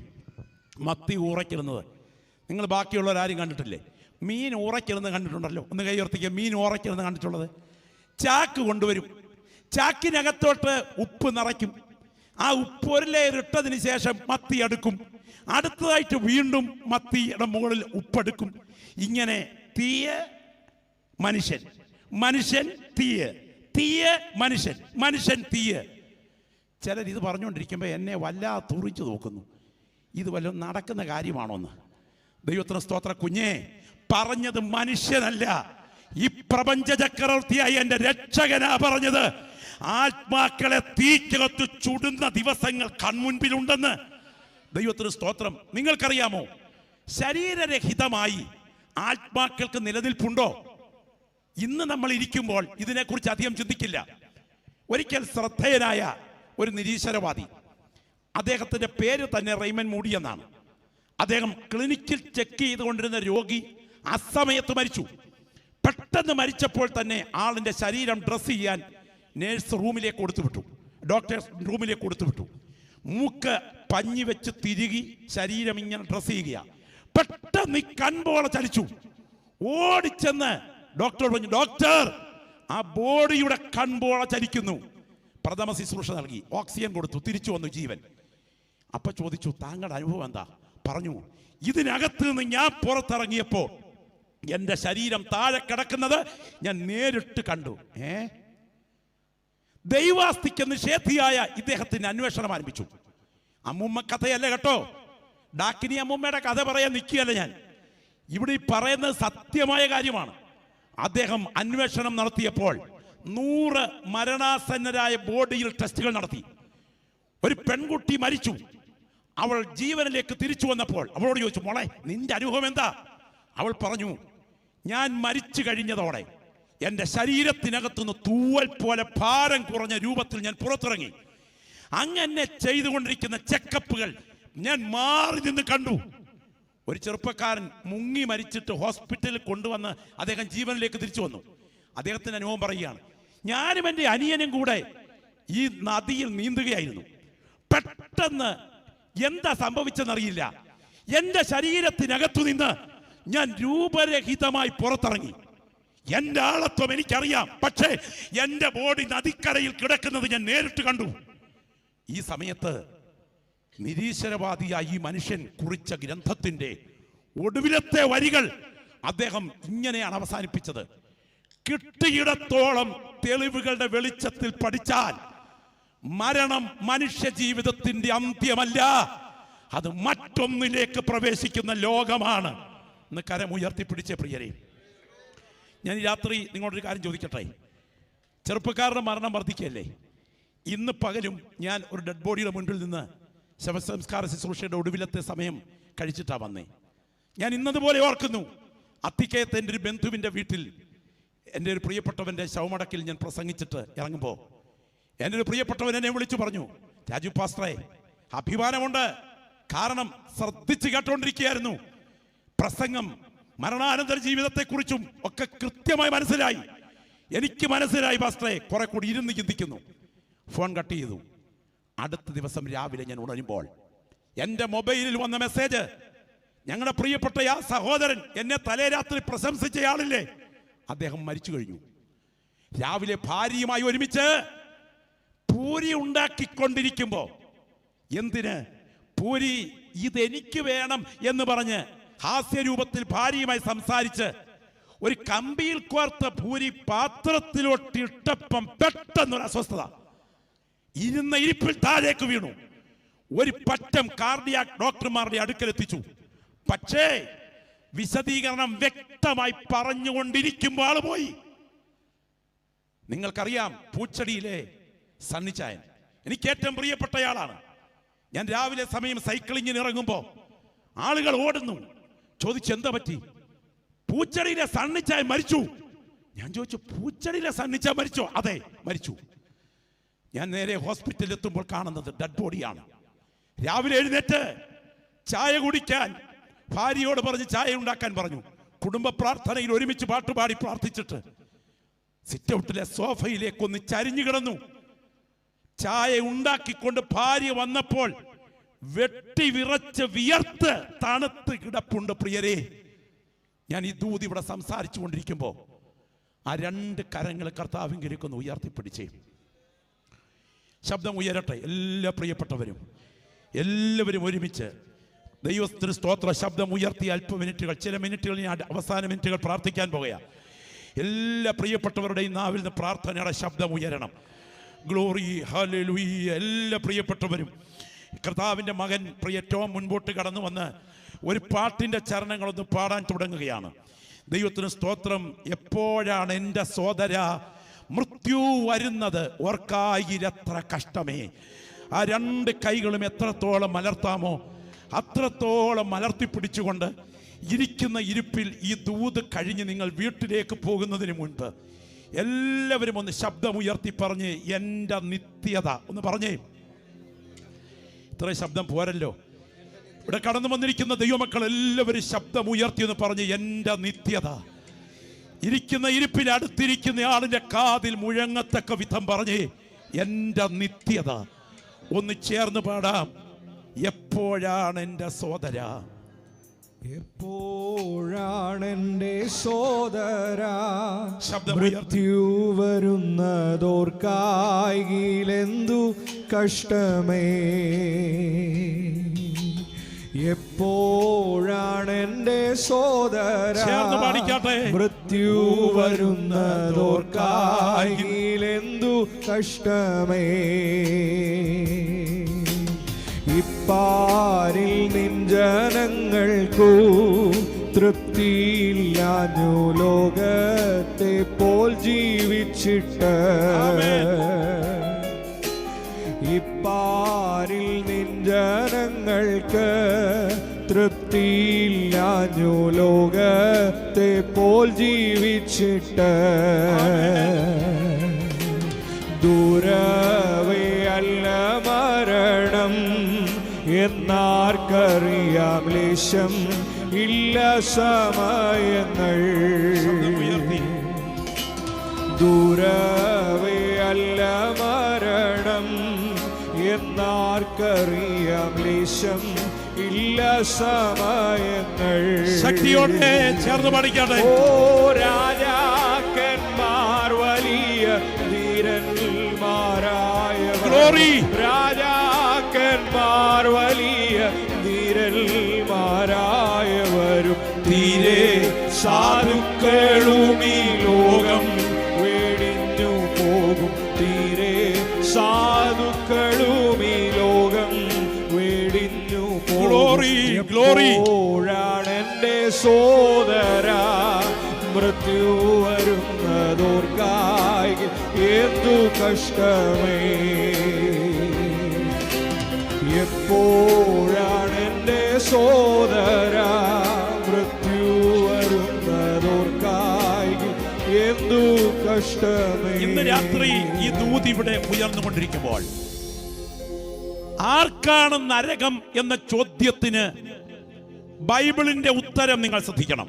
മത്തി ഊറക്കിടുന്നത് നിങ്ങൾ ബാക്കിയുള്ളവരാരും കണ്ടിട്ടില്ലേ? മീൻ ഊറക്കിടുന്നത് കണ്ടിട്ടുണ്ടല്ലോ? ഒന്ന് കൈയുയർത്തിക്കുക. മീൻ ഊറക്കിടുന്നത് കണ്ടിട്ടുള്ളത്? ചാക്ക് കൊണ്ടുവരും, ചാക്കിനകത്തോട്ട് ഉപ്പ് നിറയ്ക്കും. ആ ഉപ്പ് ഒരു ലെയർ ഇട്ടതിന് ശേഷം മത്തി അടുക്കും. അടുത്തതായിട്ട് വീണ്ടും മത്തിയുടെ മുകളിൽ ഉപ്പെടുക്കും. ഇങ്ങനെ തീയ് മനുഷ്യൻ, മനുഷ്യൻ തീയ്, തീയ് മനുഷ്യൻ, മനുഷ്യൻ തീയ്. ചിലർ ഇത് പറഞ്ഞുകൊണ്ടിരിക്കുമ്പോൾ എന്നെ വല്ലാതെ തുറിച്ചു നോക്കുന്നു. ഇത് വല്ലതും നടക്കുന്ന കാര്യമാണോന്ന്. ദൈവത്തിന് സ്തോത്ര. കുഞ്ഞേ, പറഞ്ഞത് മനുഷ്യനല്ല, ഈ പ്രപഞ്ച ചക്രവർത്തിയായി എൻ്റെ രക്ഷകനാ പറഞ്ഞത്. ആത്മാക്കളെ തീക്കകത്ത് ചുടുന്ന ദിവസങ്ങൾ കൺമുൻപിലുണ്ടെന്ന്. ദൈവത്തിന് സ്തോത്രം. നിങ്ങൾക്കറിയാമോ, ശരീരരഹിതമായി ആത്മാക്കൾക്ക് നിലനിൽപ്പുണ്ടോ? ഇന്ന് നമ്മൾ ഇരിക്കുമ്പോൾ ഇതിനെക്കുറിച്ച് അധികം ചിന്തിക്കില്ല. ഒരിക്കൽ ശ്രദ്ധേയനായ ഒരു നിരീശ്വരവാദി, അദ്ദേഹത്തിന്റെ പേര് തന്നെ റെയ്മൻ മൂഡി എന്നാണ്. അദ്ദേഹം ക്ലിനിക്കിൽ ചെക്ക് ചെയ്തുകൊണ്ടിരുന്ന രോഗി അസമയത്ത് മരിച്ചു. പെട്ടെന്ന് മരിച്ചപ്പോൾ തന്നെ ആളിന്റെ ശരീരം ഡ്രസ് ചെയ്യാൻ നേഴ്സ് റൂമിലേക്ക് കൊടുത്തുവിട്ടു, ഡോക്ടേഴ്സ് റൂമിലേക്ക് കൊടുത്തുവിട്ടു. മൂക്ക് പഞ്ഞി വെച്ച് തിരുകി ശരീരം ഇങ്ങനെ ഡ്രസ് ചെയ്യുക. പെട്ടെന്ന് ഈ കൺപോള ചലിച്ചു. ഓടിച്ചെന്ന് ഡോക്ടർ പറഞ്ഞു, ഡോക്ടർ, ആ ബോഡിയുടെ കൺപോള ചലിക്കുന്നു. പ്രഥമ ശുശ്രൂഷ നൽകി, ഓക്സിജൻ കൊടുത്തു, തിരിച്ചു വന്നു ജീവൻ. അപ്പൊ ചോദിച്ചു, താങ്കളുടെ അനുഭവം എന്താ? പറഞ്ഞു, ഇതിനകത്ത് നിന്ന് ഞാൻ പുറത്തിറങ്ങിയപ്പോ എന്റെ ശരീരം താഴെ കിടക്കുന്നത് ഞാൻ നേരിട്ട് കണ്ടു. ദൈവാസ്തിക്ക് നിഷേധിയായ ഇദ്ദേഹത്തിന് അന്വേഷണം ആരംഭിച്ചു. അമ്മൂമ്മ കഥയല്ല കേട്ടോ, ഡാക്കിനി അമ്മൂമ്മയുടെ കഥ പറയാൻ നിൽക്കുകയല്ല ഞാൻ. ഇവിടെ ഈ പറയുന്നത് സത്യമായ കാര്യമാണ്. അദ്ദേഹം അന്വേഷണം നടത്തിയപ്പോൾ 100 മരണാസന്നരായ ബോഡിയിൽ ടെസ്റ്റുകൾ നടത്തി. ഒരു പെൺകുട്ടി മരിച്ചു. അവൾ ജീവനിലേക്ക് തിരിച്ചു വന്നപ്പോൾ അവളോട് ചോദിച്ചു, മോളെ നിന്റെ അനുഭവം എന്താ? അവൾ പറഞ്ഞു, ഞാൻ മരിച്ചു കഴിഞ്ഞതോടെ എൻ്റെ ശരീരത്തിനകത്തുനിന്ന് തൂവൽ പോലെ ഭാരം കുറഞ്ഞ രൂപത്തിൽ ഞാൻ പുറത്തിറങ്ങി. അങ്ങനെ ചെയ്തുകൊണ്ടിരിക്കുന്ന ചെക്കപ്പുകൾ ഞാൻ മാറി നിന്ന് കണ്ടു. ഒരു ചെറുപ്പക്കാരൻ മുങ്ങി മരിച്ചിട്ട് ഹോസ്പിറ്റലിൽ കൊണ്ടുവന്ന് അദ്ദേഹം ജീവനിലേക്ക് തിരിച്ചു വന്നു. അദ്ദേഹത്തിന്റെ അനുഭവം പറയുകയാണ്, ഞാനും എൻ്റെ അനിയനും കൂടെ ഈ നദിയിൽ നീന്തുകയായിരുന്നു. പെട്ടെന്ന് എന്താ സംഭവിച്ചെന്നറിയില്ല, എൻ്റെ ശരീരത്തിനകത്തു നിന്ന് ഞാൻ രൂപരഹിതമായി പുറത്തിറങ്ങി. എൻ്റെ ആളത്വം എനിക്കറിയാം, പക്ഷേ എൻ്റെ ബോഡി നദിക്കരയിൽ കിടക്കുന്നത് ഞാൻ നേരിട്ട് കണ്ടു. ഈ സമയത്ത് നിരീശ്വരവാദിയായി ഈ മനുഷ്യൻ കുറിച്ച ഗ്രന്ഥത്തിന്റെ ഒടുവിലത്തെ വരികൾ അദ്ദേഹം ഇങ്ങനെയാണ് അവസാനിപ്പിച്ചത്: കിട്ടിയിടത്തോളം തെളിവുകളുടെ വെളിച്ചത്തിൽ പഠിച്ചാൽ മരണം മനുഷ്യ ജീവിതത്തിന്റെ അന്ത്യമല്ല, അത് മറ്റൊന്നിലേക്ക് പ്രവേശിക്കുന്ന ലോകമാണ്. എന്ന് കരമുയർത്തിപ്പിടിച്ച പ്രിയരെ, ഞാൻ ഈ രാത്രി നിങ്ങളോടൊരു കാര്യം ചോദിക്കട്ടെ. ചെറുപ്പക്കാരുടെ മരണം വർദ്ധിക്കുകയല്ലേ? ഇന്ന് പകലും ഞാൻ ഒരു ഡെഡ് ബോഡിയുടെ മുൻപിൽ നിന്ന് ശവസംസ്കാര ശുശ്രൂഷയുടെ ഒടുവിലത്തെ സമയം കഴിച്ചിട്ടാണ് വന്നേ. ഞാൻ ഇന്നതുപോലെ ഓർക്കുന്നു, അത്തിക്കയത്തെ എൻ്റെ ഒരു ബന്ധുവിൻ്റെ വീട്ടിൽ എൻ്റെ ഒരു പ്രിയപ്പെട്ടവൻ്റെ ശവമടക്കിൽ ഞാൻ പ്രസംഗിച്ചിട്ട് ഇറങ്ങുമ്പോൾ എൻ്റെ ഒരു പ്രിയപ്പെട്ടവൻ എന്നെ വിളിച്ചു പറഞ്ഞു, രാജു പാസ്റ്ററെ, അഭിമാനമുണ്ട്, കാരണം ശ്രദ്ധിച്ച് കേട്ടോണ്ടിരിക്കുകയായിരുന്നു. പ്രസംഗം മരണാനന്തര ജീവിതത്തെക്കുറിച്ചും ഒക്കെ കൃത്യമായി മനസ്സിലായി. എനിക്ക് മനസ്സിലായി പാസ്റ്ററെ, കുറെ കൂടി ഇരുന്ന് ചിന്തിക്കുന്നു. ഫോൺ കട്ട് ചെയ്തു. അടുത്ത ദിവസം രാവിലെ ഞാൻ ഉണരുമ്പോൾ എൻ്റെ മൊബൈലിൽ വന്ന മെസ്സേജ്, ഞങ്ങളുടെ പ്രിയപ്പെട്ട ആ സഹോദരൻ എന്നെ തലേ രാത്രി പ്രശംസിച്ചയാളില്ലേ, അദ്ദേഹം മരിച്ചു കഴിഞ്ഞു. രാവിലെ ഭാര്യയുമായി ഒരുമിച്ച് പൂരി ഉണ്ടാക്കിക്കൊണ്ടിരിക്കുമ്പോ, എന്തിന് പൂരി ഇതെനിക്ക് വേണം എന്ന് പറഞ്ഞ് ഹാസ്യരൂപത്തിൽ ഭാര്യയുമായി സംസാരിച്ച് ഒരു കമ്പിയിൽ കോർത്ത പൂരി പാത്രത്തിലോട്ട് ഇട്ടപ്പം പെട്ടെന്നൊരു അസ്വസ്ഥത, ഇരുന്ന ഇരിപ്പിൽ താഴേക്ക് വീണു. ഒരു പറ്റം കാർഡിയാക് ഡോക്ടർമാരുടെ അടുക്കലെത്തിച്ചു. പക്ഷേ വിശദീകരണം വ്യക്തമായി പറഞ്ഞുകൊണ്ടിരിക്കുമ്പോൾ ആള് പോയി. നിങ്ങൾക്കറിയാം, പൂച്ചടിയിലെ സണ്ണിച്ചായൻ എനിക്ക് ഏറ്റവും പ്രിയപ്പെട്ടയാളാണ്. ഞാൻ രാവിലെ സമയം സൈക്ലിങ്ങിന് ഇറങ്ങുമ്പോൾ ആളുകൾ ഓടുന്നു. ചോദിച്ചു, എന്താ പറ്റി? പൂച്ചടിയിലെ സണ്ണിച്ചായൻ മരിച്ചു. ഞാൻ ചോദിച്ചു, പൂച്ചടിയിലെ സണ്ണിച്ചായൻ മരിച്ചോ? അതെ, മരിച്ചു. ഞാൻ നേരെ ഹോസ്പിറ്റലിൽ എത്തുമ്പോൾ കാണുന്നത് ഡെഡ് ബോഡിയാണ്. രാവിലെ എഴുന്നേറ്റ് ചായ കുടിക്കാൻ ഭാര്യയോട് പറഞ്ഞ് ചായ ഉണ്ടാക്കാൻ പറഞ്ഞു. കുടുംബ പ്രാർത്ഥനയിൽ ഒരുമിച്ച് പാട്ടുപാടി പ്രാർത്ഥിച്ചിട്ട് സിറ്റ് ഔട്ടിലെ സോഫയിലേക്കൊന്ന് ചരിഞ്ഞു കിടന്നു. ചായ ഉണ്ടാക്കിക്കൊണ്ട് ഭാര്യ വന്നപ്പോൾ വെട്ടി വിറച്ച് വിയർത്ത് തണുത്ത് കിടപ്പുണ്ട്. പ്രിയരെ, ഞാൻ ഈ ദൂത് ഇവിടെ സംസാരിച്ചു കൊണ്ടിരിക്കുമ്പോ ആ 2 കരങ്ങൾ കർത്താവിങ്കിലേക്കൊന്ന് ഉയർത്തിപ്പിടിച്ചേ. ശബ്ദം ഉയരട്ടെ. എല്ലാ പ്രിയപ്പെട്ടവരും എല്ലാവരും ഒരുമിച്ച് ദൈവത്തിന് സ്തോത്ര. ശബ്ദം ഉയർത്തി അല്പ മിനിറ്റുകൾ, ചില മിനിറ്റുകൾ, ഞാൻ അവസാന മിനിറ്റുകൾ പ്രാർത്ഥിക്കാൻ പോകുക. എല്ലാ പ്രിയപ്പെട്ടവരുടെയും നാവിൽ നിന്ന് പ്രാർത്ഥനയുടെ ശബ്ദം ഉയരണം. Glory, hallelujah. എല്ലാ പ്രിയപ്പെട്ടവരും, കർത്താവിൻ്റെ മകൻ പ്രിയ ടോം മുൻപോട്ട് കടന്നു വന്ന് ഒരു പാട്ടിൻ്റെ ചരണങ്ങളൊന്ന് പാടാൻ തുടങ്ങുകയാണ്. ദൈവത്തിന് സ്തോത്രം. എപ്പോഴാണ് എൻ്റെ സോദര മൃത്യു വരുന്നത്, ഓർക്കായിരത്ര കഷ്ടമേ. ആ 2 കൈകളും എത്രത്തോളം മലർത്താമോ അത്രത്തോളം മലർത്തിപ്പിടിച്ചുകൊണ്ട് ഇരിക്കുന്ന ഇരിപ്പിൽ ഈ ദൂത് കഴിഞ്ഞ് നിങ്ങൾ വീട്ടിലേക്ക് പോകുന്നതിന് മുൻപ് എല്ലാവരും ഒന്ന് ശബ്ദമുയർത്തി പറഞ്ഞ് എൻ്റെ നിത്യത ഒന്ന് പറഞ്ഞേ. ഇത്രയും ശബ്ദം പോരല്ലോ. ഇവിടെ കടന്നു വന്നിരിക്കുന്ന ദൈവമക്കൾ എല്ലാവരും ശബ്ദമുയർത്തി എന്ന് പറഞ്ഞ് എൻ്റെ നിത്യത. ഇരിക്കുന്ന ഇരിപ്പിൽ അടുത്തിരിക്കുന്ന ആളിന്റെ കാതിൽ മുഴങ്ങത്തക്ക വിധം പറഞ്ഞേ എൻ്റെ നിത്യത. ഒന്ന് ചേർന്ന് പാടാം. എപ്പോഴാണ് എൻ്റെ സോദര, എപ്പോഴാണ് എൻ്റെ സോദര ശബ്ദമുയർത്തി മൃത്യു വരുന്നതോർക്കായിലെന്തു കഷ്ടമേ. എപ്പോഴാണ് എൻ്റെ സോദര മൃത്യു വരുന്നതോർക്കായിലെന്തു കഷ്ടമേ. ഇപ്പാരിൽ നിൻ ജനങ്ങൾക്കു തൃപ്തി തൃപ്തിയില്ലാഞ്ഞു ലോകത്തെ പോൽ ജീവിച്ചിട്ട് ഇപ്പാരിൽ നിൻ ജനങ്ങൾക്ക് തൃപ്തിയില്ലാഞ്ഞു ലോകത്തെ പോൽ ജീവിച്ചിട്ട് ദൂരവേ അല്ല മരണം എന്നാർക്കറിയാം ലേശം ഇല്ല സമയങ്ങൾ ദൂരവേ അല്ല മരണം എന്നാർക്കറിയാം ലേശം ഇല്ല സമയങ്ങൾ. ശക്തിയോടെ ചേർന്ന് പഠിക്കട്ടെ. ഓ രാജാക്കന്മാർ വലിയ ധീരന്മാരായവർ, രാജാക്കന്മാർ വലിയ ധീരന്മാരായവരും തീരെ സാധുക്കളും ഈ ലോകം വെടിഞ്ഞു പോകും. തീരെ സാധുക്കളും ഈ ലോകം വെടിഞ്ഞു പോകും. എപ്പോഴാണെന്റെ സോദര മൃത്യു വരുന്നതോർക്കായി എന്തു കഷ്ടമേ. എപ്പോഴാണെന്റെ സോദര മൃത്യു വരുന്നതോർക്കായി എന്തു കഷ്ടമേ. ഇന്ന് രാത്രി ഈ ദൂത് ഇവിടെ ഉയർന്നുകൊണ്ടിരിക്കുമ്പോൾ ആർക്കാണ് നരകം എന്ന ചോദ്യത്തിന് ബൈബിളിന്റെ ഉത്തരം നിങ്ങൾ ശ്രദ്ധിക്കണം.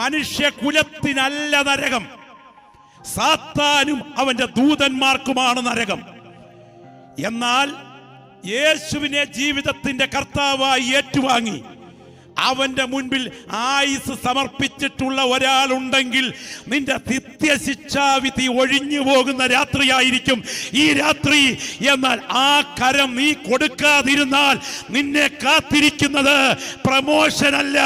മനുഷ്യകുലത്തിനല്ല നരകം, സാത്താനും അവന്റെ ദൂതന്മാർക്കുമാണ് നരകം. എന്നാൽ യേശുവിനെ ജീവിതത്തിന്റെ കർത്താവായി ഏറ്റുവാങ്ങി അവന്റെ മുൻപിൽ ആയുസ് സമർപ്പിച്ചിട്ടുള്ള ഒരാളുണ്ടെങ്കിൽ നിന്റെ നിത്യശിക്ഷാവിധി ഒഴിഞ്ഞു പോകുന്ന രാത്രിയായിരിക്കും ഈ രാത്രി. എന്നാൽ ആ കരം നീ കൊടുക്കാതിരുന്നാൽ നിന്നെ കാത്തിരിക്കുന്നത് പ്രമോഷൻ അല്ല,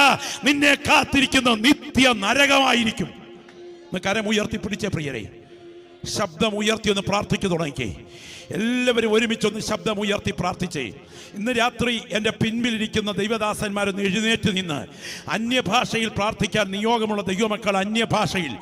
നിന്നെ കാത്തിരിക്കുന്ന നിത്യ നരകമായിരിക്കും. കരം ഉയർത്തിപ്പിടിച്ച പ്രിയരെ, ശബ്ദം ഉയർത്തി ഒന്ന് പ്രാർത്ഥിക്കു തുടങ്ങിക്കേ. എല്ലാവരും ഒരുമിച്ചൊന്ന് ശബ്ദം ഉയർത്തി പ്രാർത്ഥിച്ചേ. ഇന്ന് രാത്രി എൻ്റെ പിൻപിലിരിക്കുന്ന ദൈവദാസന്മാരൊന്ന് എഴുന്നേറ്റ് നിന്ന് അന്യഭാഷയിൽ പ്രാർത്ഥിക്കാൻ നിയോഗമുള്ള ദൈവമക്കൾ അന്യഭാഷയിൽ,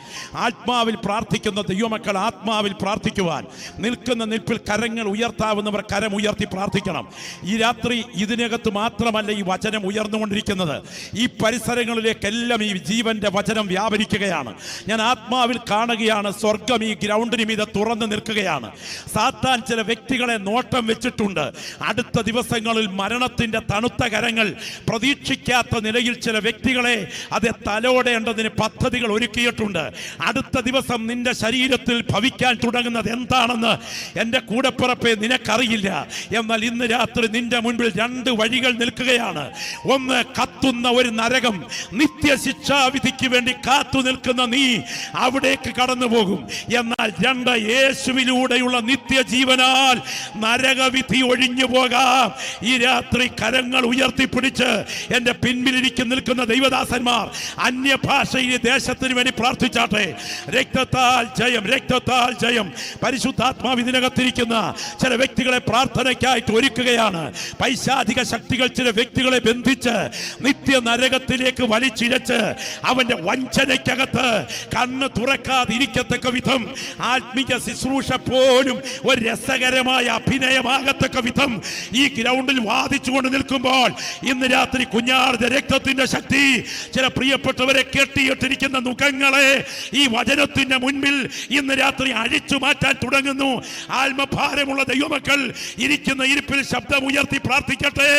ആത്മാവിൽ പ്രാർത്ഥിക്കുന്ന ദൈവമക്കൾ ആത്മാവിൽ പ്രാർത്ഥിക്കുവാൻ നിൽക്കുന്ന നിൽപ്പിൽ കരങ്ങൾ ഉയർത്താവുന്നവർ കരം ഉയർത്തി പ്രാർത്ഥിക്കണം. ഈ രാത്രി ഇതിനകത്ത് മാത്രമല്ല ഈ വചനം ഉയർന്നുകൊണ്ടിരിക്കുന്നത്, ഈ പരിസരങ്ങളിലേക്കെല്ലാം ഈ ജീവന്റെ വചനം വ്യാപരിക്കുകയാണ്. ഞാൻ ആത്മാവിൽ കാണുകയാണ്, സ്വർഗം ഈ ഗ്രൗണ്ടിന് മീതെ തുറന്നു നിൽക്കുകയാണ്. സാത്താൻ ചില വ്യക്തികളെ നോട്ടം വെച്ചിട്ടുണ്ട്. അടുത്ത ദിവസങ്ങളിൽ മരണത്തിന്റെ തണുത്ത കരങ്ങൾ പ്രതീക്ഷിക്കാത്ത നിലയിൽ ചില വ്യക്തികളെ അത് തലോടേണ്ടതിന് പദ്ധതികൾ ഒരുക്കിയിട്ടുണ്ട്. അടുത്ത ദിവസം നിന്റെ ശരീരത്തിൽ ഭവിക്കാൻ തുടങ്ങുന്നത് എന്താണെന്ന് എൻ്റെ കൂടെപ്പിറപ്പെ നിനക്കറിയില്ല. എന്നാൽ ഇന്ന് രാത്രി നിന്റെ മുൻപിൽ രണ്ട് വഴികൾ നിൽക്കുകയാണ്. ഒന്ന്, കത്തുന്ന ഒരു നരകം, നിത്യശിക്ഷാവിധിക്ക് വേണ്ടി കാത്തു നിൽക്കുന്ന നീ അവിടേക്ക് കടന്നു പോകും. എന്നാൽ രണ്ട്, യേശുവിലൂടെയുള്ള നിത്യജീവനാൽ നരകവിധി ഒഴിഞ്ഞു പോകാം. ഈ രാത്രി കരങ്ങൾ ഉയർത്തിപ്പിടിച്ച് എൻ്റെ പിൻപിലിരിക്കും നിൽക്കുന്ന ദൈവദാസന്മാർ അന്യഭാഷയിൽ ദേശത്തിന് വേണ്ടി പ്രാർത്ഥിച്ചാട്ടെ. രക്തത്താൽ ജയം, രക്തത്താൽ ജയം. പരിശുദ്ധാത്മാവ് ഇതിനകത്തിരിക്കുന്ന ചില വ്യക്തികളെ പ്രാർത്ഥനയ്ക്കായിട്ട് ഒരുക്കുകയാണ്. പൈശാചിക ശക്തികൾ ചില വ്യക്തികളെ ബന്ധിച്ച് നിത്യ നരകത്തിലേക്ക് വലിച്ചിഴച്ച് അവന്റെ വഞ്ചനയ്ക്കകത്ത് കണ്ണ് തുറക്കാതിരിക്കത്തക്ക വിധം ആത്മീയ ശുശ്രൂഷ പോലും ഒരു രസകരമായ അഭിനയമാകത്തക്ക വിധം ഈ ഗ്രൗണ്ടിൽ വാദിച്ചുകൊണ്ട് നിൽക്കുമ്പോൾ ഇന്ന് രാത്രി കുഞ്ഞാടിന്റെ രക്തത്തിന്റെ ശക്തി ചില പ്രിയപ്പെട്ടവരെ കെട്ടിയിട്ടിരിക്കുന്ന മുഖങ്ങളെ ഈ വചനത്തിന്റെ മുൻപിൽ ഇന്ന് രാത്രി അഴിച്ചു മാറ്റാൻ തുടങ്ങുന്നു. ആത്മഭാരമുള്ള ദൈവമക്കൾ ഇരിക്കുന്ന ഇരിപ്പിൽ ശബ്ദം ഉയർത്തി പ്രാർത്ഥിക്കട്ടെ.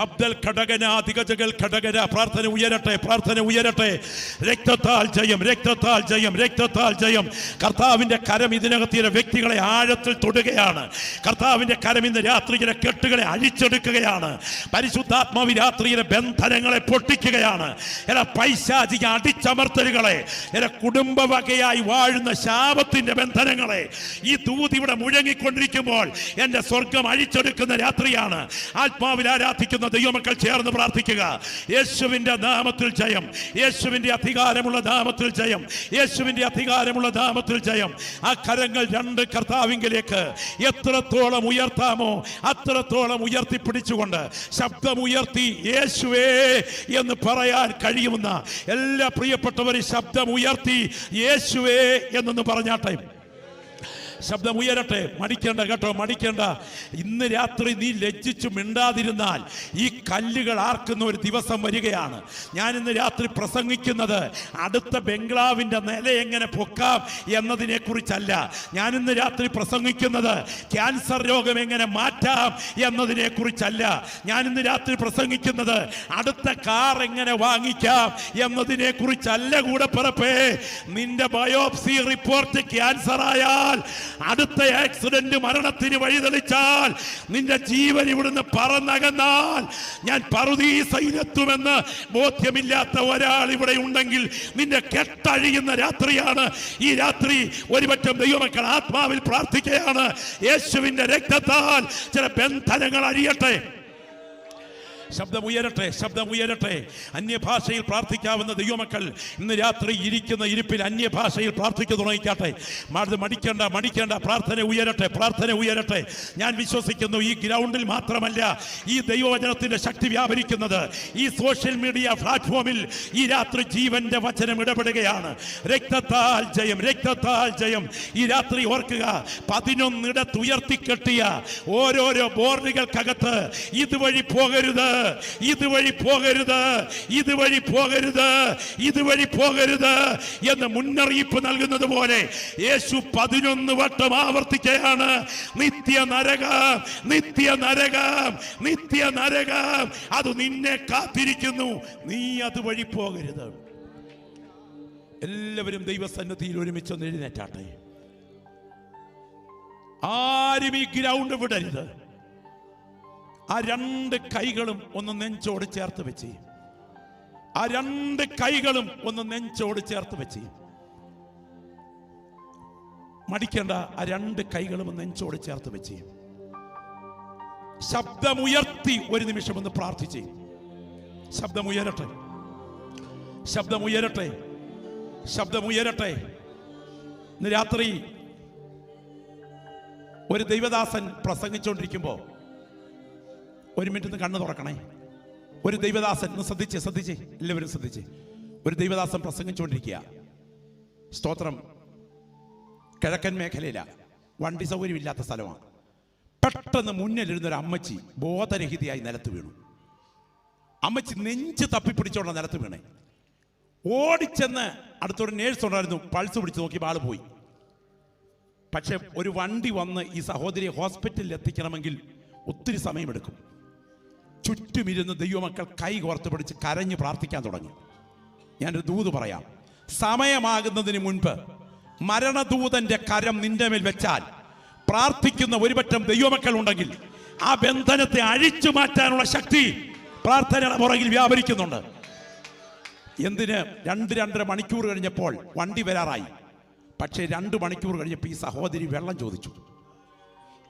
അബ്ദൽ ഘടകന ദിഗജകൾ ഘടകന. പ്രാർത്ഥന ഉയരട്ടെ, പ്രാർത്ഥന ഉയരട്ടെ. രക്തത്താൽ ജയം, രക്തത്താൽ ജയം, രക്തത്താൽ ജയം. കർത്താവിന്റെ കരം ഇതിനകത്തിയ വ്യക്തികളെ ആഴത്തിൽ തൊടുകയാണ്. കർത്താവിന്റെ കരം ഇന്ന് രാത്രിയിലെ കെട്ടുകളെ അഴിച്ചെടുക്കുകയാണ്. പരിശുദ്ധാത്മാവ് രാത്രിയിലെ ബന്ധനങ്ങളെ പൊട്ടിക്കുകയാണ്. ചില പൈശാചിക അടിച്ചമർത്തലുകളെ, ചില കുടുംബ വകയായി വാഴുന്ന ശാപത്തിന്റെ ബന്ധനങ്ങളെ ഈ ദൂത് ഇവിടെ മുഴങ്ങിക്കൊണ്ടിരിക്കുമ്പോൾ എന്റെ സ്വർഗം അഴിച്ചെടുക്കുന്ന രാത്രിയാണ്. ആത്മാവിൽ ആരാധിക്കുന്ന ദൈവമക്കൾ ചേർന്ന് പ്രാർത്ഥിക്കുക. യേശുവിന്റെ നാമത്തിൽ ജയം, യേശുവിന്റെ അധികാരമുള്ള നാമത്തിൽ ജയം, യേശുവിന്റെ അധികാരമുള്ള നാമത്തിൽ ജയം. ആ കരങ്ങൾ രണ്ട് കർത്താവിങ്കിലേക്ക് എത്രത്തോളം ഉയർത്താമോ അത്രത്തോളം ഉയർത്തിപ്പിടിച്ചുകൊണ്ട് ശബ്ദമുയർത്തി യേശുവേ എന്ന് പറയാൻ കഴിയുന്ന എല്ലാ പ്രിയപ്പെട്ടവരും ശബ്ദമുയർത്തി യേശുവേ എന്നൊന്ന് പറഞ്ഞാട്ടെ. ശബ്ദമുയരട്ടെ. മടിക്കേണ്ട കേട്ടോ, മടിക്കേണ്ട. ഇന്ന് രാത്രി നീ ലജ്ജിച്ചു മിണ്ടാതിരുന്നാൽ ഈ കല്ലുകൾ ആർക്കുന്ന ഒരു ദിവസം വരികയാണ്. ഞാൻ ഇന്ന് രാത്രി പ്രസംഗിക്കുന്നത് അടുത്ത ബംഗ്ലാവിൻ്റെ നില എങ്ങനെ പൊക്കാം എന്നതിനെ കുറിച്ചല്ല. ഞാൻ ഇന്ന് രാത്രി പ്രസംഗിക്കുന്നത് ക്യാൻസർ രോഗം എങ്ങനെ മാറ്റാം എന്നതിനെ കുറിച്ചല്ല. ഞാൻ ഇന്ന് രാത്രി പ്രസംഗിക്കുന്നത് അടുത്ത കാർ എങ്ങനെ വാങ്ങിക്കാം എന്നതിനെ കുറിച്ചല്ല. കൂടെ പറപ്പേ, നിന്റെ ബയോപ്സി റിപ്പോർട്ട് ക്യാൻസർ ആയാൽ, അടുത്ത ആക്സിഡന്റ് മരണത്തിന് വഴിതെളിച്ചാൽ, നിന്റെ ജീവൻ ഇവിടുന്ന് പറന്നകന്നാൽ, ഞാൻ പറുദീസയിലെത്തുമെന്ന് ബോധ്യമില്ലാത്ത ഒരാൾ ഇവിടെ ഉണ്ടെങ്കിൽ നിന്റെ കെട്ടഴിയുന്ന രാത്രിയാണ് ഈ രാത്രി. ഒരുപറ്റം ദൈവമക്കൾ ആത്മാവിൽ പ്രാർത്ഥിക്കുകയാണ്. യേശുവിന്റെ രക്തത്താൽ ചില ബന്ധനങ്ങൾ അഴിയട്ടെ. ശബ്ദമുയരട്ടെ, ശബ്ദമുയരട്ടെ. അന്യഭാഷയിൽ പ്രാർത്ഥിക്കാവുന്ന ദൈവമക്കൾ ഇന്ന് രാത്രി ഇരിക്കുന്ന ഇരിപ്പിൽ അന്യഭാഷയിൽ പ്രാർത്ഥിക്കു തുടങ്ങിക്കാട്ടെ. മടിക്കേണ്ട, മടിക്കേണ്ട. പ്രാർത്ഥന ഉയരട്ടെ, പ്രാർത്ഥന ഉയരട്ടെ. ഞാൻ വിശ്വസിക്കുന്നു ഈ ഗ്രൗണ്ടിൽ മാത്രമല്ല ഈ ദൈവവചനത്തിന്റെ ശക്തി വ്യാപരിക്കുന്നത് ഈ സോഷ്യൽ മീഡിയ പ്ലാറ്റ്ഫോമിൽ ഈ രാത്രി ജീവന്റെ വചനം ഇടപെടുകയാണ്. രക്തത്താൽ ജയം, രക്തത്താൽ ജയം. ഈ രാത്രി ഓർക്കുക, 11 ഉയർത്തിക്കെട്ടിയ ഓരോരോ ബോർഡുകൾക്കകത്ത് ഇതുവഴി പോകരുത്, ഇതുവഴി പോകരുത്, ഇതുവഴി പോകരുത്, ഇതുവഴി പോകരുത് എന്ന് മുന്നറിയിപ്പ് നൽകുന്നത് പോലെ യേശു 11 വട്ടം ആവർത്തിക്കുകയാണ്. നിത്യ നരകം, നിത്യ നരകം, നിത്യ നരകം അത് നിന്നെ കാത്തിരിക്കുന്നു, നീ അതുവഴി പോകരുത്. എല്ലാവരും ദൈവസന്നിധിയിൽ ഒരുമിച്ചൊന്ന് എഴുന്നേറ്റാട്ടെ. ആരും ഈ ഗ്രൗണ്ട് വിടരുത്. ആ 2 കൈകളും ഒന്ന് നെഞ്ചോട് ചേർത്ത് വെച്ച്, ആ 2 കൈകളും ഒന്ന് നെഞ്ചോട് ചേർത്ത് വെച്ച്. മടിക്കേണ്ട. ആ 2 കൈകളും നെഞ്ചോട് ചേർത്ത് വെച്ച് ശബ്ദമുയർത്തി ഒരു നിമിഷം ഒന്ന് പ്രാർത്ഥിച്ച്. ശബ്ദമുയരട്ടെ, ശബ്ദമുയരട്ടെ, ശബ്ദമുയരട്ടെ. ഇന്ന് രാത്രി ഒരു ദൈവദാസൻ പ്രസംഗിച്ചുകൊണ്ടിരിക്കുമ്പോൾ, ഒരു മിനിറ്റ് ഒന്ന് കണ്ണു തുറക്കണേ. ഒരു ദൈവദാസൻ, ശ്രദ്ധിച്ച് എല്ലാവരും ശ്രദ്ധിച്ച്. ഒരു ദൈവദാസൻ പ്രസംഗിച്ചുകൊണ്ടിരിക്കുക. സ്തോത്രം. കിഴക്കൻ മേഖലയിലാണ്, വണ്ടി സൗകര്യമില്ലാത്ത സ്ഥലമാണ്. പെട്ടെന്ന് മുന്നിലിരുന്നൊരു അമ്മച്ചി ബോധരഹിതയായി നിലത്ത് വീണു. അമ്മച്ചി നെഞ്ച് തപ്പിപ്പിടിച്ചോണ്ട നിലത്ത് വീണേ. ഓടിച്ചെന്ന് അടുത്തൊരു നേഴ്സ് ഉണ്ടായിരുന്നു, പൾസ് പിടിച്ച് നോക്കിയപ്പോൾ ആള് പോയി. പക്ഷെ ഒരു വണ്ടി വന്ന് ഈ സഹോദരിയെ ഹോസ്പിറ്റലിൽ എത്തിക്കണമെങ്കിൽ ഒത്തിരി സമയമെടുക്കും. ചുറ്റുമിരുന്ന് ദൈവമക്കൾ കൈ കോർത്ത് പിടിച്ച് കരഞ്ഞ് പ്രാർത്ഥിക്കാൻ തുടങ്ങി. ഞാനൊരു ദൂത് പറയാം. സമയമാകുന്നതിന് മുൻപ് മരണദൂതന്റെ കരം നിന്റെ മേൽ വെച്ചാൽ പ്രാർത്ഥിക്കുന്ന ഒരുപറ്റം ദൈവമക്കൾ ഉണ്ടെങ്കിൽ ആ ബന്ധനത്തെ അഴിച്ചു മാറ്റാനുള്ള ശക്തി പ്രാർത്ഥനയുടെ പുറകിൽ വ്യാപരിക്കുന്നുണ്ട്. എന്തിന്? 2-2.5 മണിക്കൂർ കഴിഞ്ഞപ്പോൾ വണ്ടി വരാറായി. പക്ഷേ 2 മണിക്കൂർ കഴിഞ്ഞപ്പോൾ ഈ സഹോദരി വെള്ളം ചോദിച്ചു.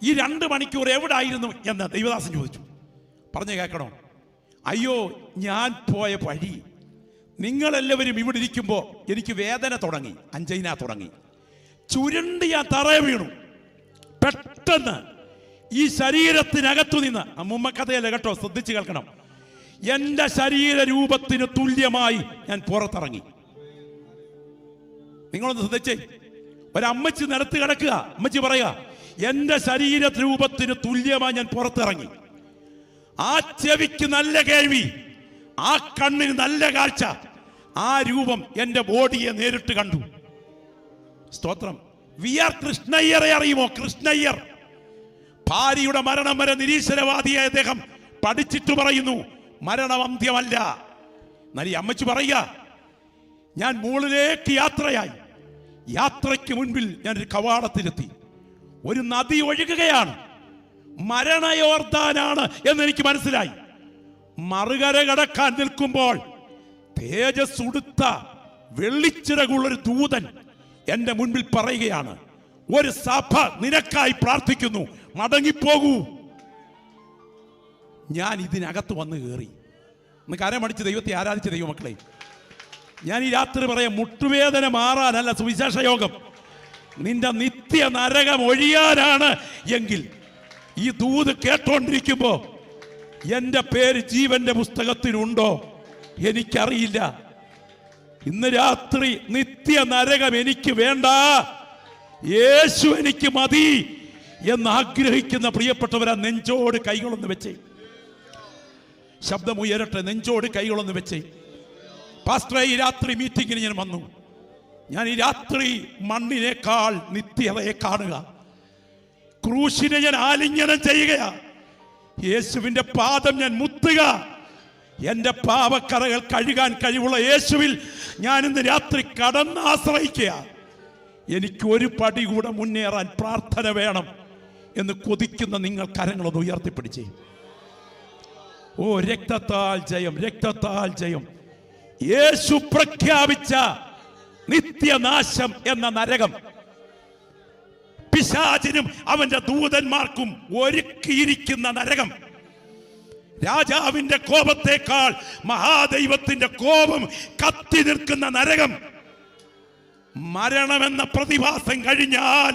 ഈ 2 മണിക്കൂർ എവിടായിരുന്നു എന്ന് ദൈവദാസൻ ചോദിച്ചു. പറഞ്ഞു കേൾക്കണോ? അയ്യോ, ഞാൻ പോയ വഴി, നിങ്ങളെല്ലാവരും ഇവിടെ ഇരിക്കുമ്പോൾ എനിക്ക് വേദന തുടങ്ങി, അഞ്ചൈന തുടങ്ങി, ചുരുണ്ടി ഞാൻ തറയെ വീണു. പെട്ടെന്ന് ഈ ശരീരത്തിനകത്തു നിന്ന്, അമ്മുമ്മക്കഥയല്ല കേട്ടോ, ശ്രദ്ധിച്ച് കേൾക്കണം, എന്റെ ശരീര രൂപത്തിന് തുല്യമായി ഞാൻ പുറത്തിറങ്ങി. നിങ്ങളൊന്ന് ശ്രദ്ധിച്ചേ. ഒരമ്മച്ചി നിലത്ത് കിടക്കുക, അമ്മച്ചി പറയുക, എന്റെ ശരീര രൂപത്തിന് തുല്യമായി ഞാൻ പുറത്തിറങ്ങി. ആ ചെവിക്ക് നല്ല കേൾവി, ആ കണ്ണിന് നല്ല കാഴ്ച, ആ രൂപം എന്റെ ബോഡിയെ നേരിട്ട് കണ്ടു. സ്തോത്രം. വി ആർ കൃഷ്ണയ്യറെ അറിയുമോ? കൃഷ്ണയ്യർ ഭാര്യയുടെ മരണം വരെ നിരീശ്വരവാദിയായ അദ്ദേഹം പഠിച്ചിട്ട് പറയുന്നു, മരണം അന്ത്യമല്ല. എന്നാൽ ഈ അമ്മച്ചി പറയുക, ഞാൻ മുകളിലേക്ക് യാത്രയായി. യാത്രയ്ക്ക് മുൻപിൽ ഞാനൊരു കവാടത്തിലെത്തി. ഒരു നദി ഒഴുകുകയാണ്, മരണയോർദാനാണ് എന്നെനിക്ക് മനസ്സിലായി. മറുകര കടക്കാൻ നിൽക്കുമ്പോൾ തേജസ് ഉടുത്ത വെള്ളിച്ചിറകുള്ളൊരു ദൂതൻ എന്റെ മുൻപിൽ പറയുകയാണ്, ഒരു സഭ നിനക്കായി പ്രാർത്ഥിക്കുന്നു, മടങ്ങിപ്പോകൂ. ഞാൻ ഇതിനകത്ത് വന്ന് കയറി. ഒന്ന് കരമടിച്ച് ദൈവത്തെ ആരാധിച്ച ദൈവമക്കളെ, ഞാൻ ഈ രാത്രി പറയാം, മുട്ടുവേദന മാറാനല്ല സുവിശേഷ യോഗം, നിന്റെ നിത്യ നരകം ഒഴിയാനാണ് എങ്കിൽ ഈ ദൂത് കേട്ടോണ്ടിരിക്കുമ്പോ എന്റെ പേര് ജീവന്റെ പുസ്തകത്തിലുണ്ടോ എനിക്കറിയില്ല. ഇന്ന് രാത്രി നിത്യ നരകം എനിക്ക് വേണ്ട, യേശു എനിക്ക് മതി എന്ന് ആഗ്രഹിക്കുന്ന പ്രിയപ്പെട്ടവരാ, നെഞ്ചോട് കൈകളൊന്ന് വെച്ചേ, ശബ്ദമുയരട്ടെ, നെഞ്ചോട് കൈകളൊന്ന് വെച്ചേ. പാസ്റ്ററെ, ഈ രാത്രി മീറ്റിങ്ങിന് ഞാൻ വന്നു. ഞാൻ ഈ രാത്രി മണ്ണിനേക്കാൾ നിത്യതയെ കാണുക, ക്രൂശിനെ ഞാൻ ആലിംഗനം ചെയ്യുകയാ, യേശുവിന്റെ പാദം ഞാൻ മുത്തുക, എന്റെ പാപക്കറകൾ കഴുകാൻ കഴിവുള്ള യേശുവിൽ ഞാൻ ഇന്ന് രാത്രി കടന്നാശ്രയിക്കുക. എനിക്ക് ഒരു പടി കൂടെ മുന്നേറാൻ പ്രാർത്ഥന വേണം എന്ന് കൊതിക്കുന്ന നിങ്ങൾ കരങ്ങളൊന്ന് ഉയർത്തിപ്പിടിച്ചേ. ഓ, രക്തത്താൽ ജയം, രക്തത്താൽ ജയം. യേശു പ്രഖ്യാപിച്ച നിത്യനാശം എന്ന നരകം പിശാചിനും അവന്റെ ദൂതന്മാർക്കും ഒരുക്കിയിരിക്കുന്ന നരകം, രാജാവിന്റെ കോപത്തേക്കാൾ മഹാദൈവത്തിന്റെ കോപം കത്തി നിൽക്കുന്ന നരകം, മരണമെന്ന പ്രതിഭാസം കഴിഞ്ഞാൽ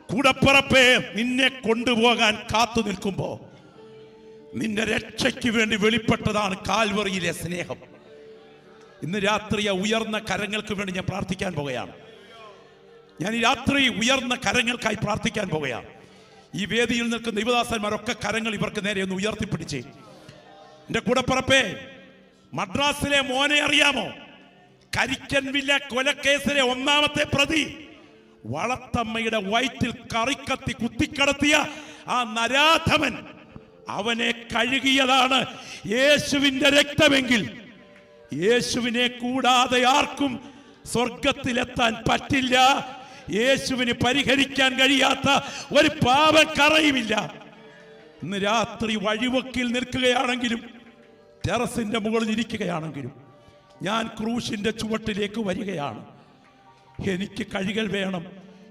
കൂടപ്പിറപ്പേ നിന്നെ കൊണ്ടുപോകാൻ കാത്തു നിൽക്കുമ്പോ നിന്റെ രക്ഷയ്ക്ക് വേണ്ടി വെളിപ്പെട്ടതാണ് കാൽവറിയിലെ സ്നേഹം. ഇന്ന് രാത്രി ഉയർന്ന കരങ്ങൾക്ക് വേണ്ടി ഞാൻ പ്രാർത്ഥിക്കാൻ പോകുകയാണ്. ഞാൻ ഈ രാത്രി ഉയർന്ന കരങ്ങൾക്കായി പ്രാർത്ഥിക്കാൻ പോകുകയാണ്. ഈ വേദിയിൽ നിൽക്കുന്ന ദൈവദാസന്മാരൊക്കെ കരങ്ങൾ ഇവർക്ക് നേരെ ഒന്ന് ഉയർത്തിപ്പിടിച്ചേ. എന്റെ കൂടപ്പിറപ്പേ, മദ്രാസിലെ മോനെ അറിയാമോ? കരിക്കൻ വില്ല കൊലക്കേസിലെ ഒന്നാമത്തെ പ്രതി, വളത്തമ്മയുടെ വയറ്റിൽ കറിക്കത്തി കുത്തിക്കടത്തിയ ആ നരാധമൻ, അവനെ കഴുകിയതാണ് യേശുവിന്റെ രക്തമെങ്കിൽ യേശുവിനെ കൂടാതെ ആർക്കും സ്വർഗത്തിലെത്താൻ പറ്റില്ല. യേശുവിന് പരിഹരിക്കാൻ കഴിയാത്ത ഒരു പാപക്കറയുമില്ല. ഇന്ന് രാത്രി വഴിവക്കിൽ നിൽക്കുകയാണെങ്കിലും ടെറസിന്റെ മുകളിൽ ഇരിക്കുകയാണെങ്കിലും ഞാൻ ക്രൂശിന്റെ ചുവട്ടിലേക്ക് വരികയാണ്. എനിക്ക് കഴുകൽ വേണം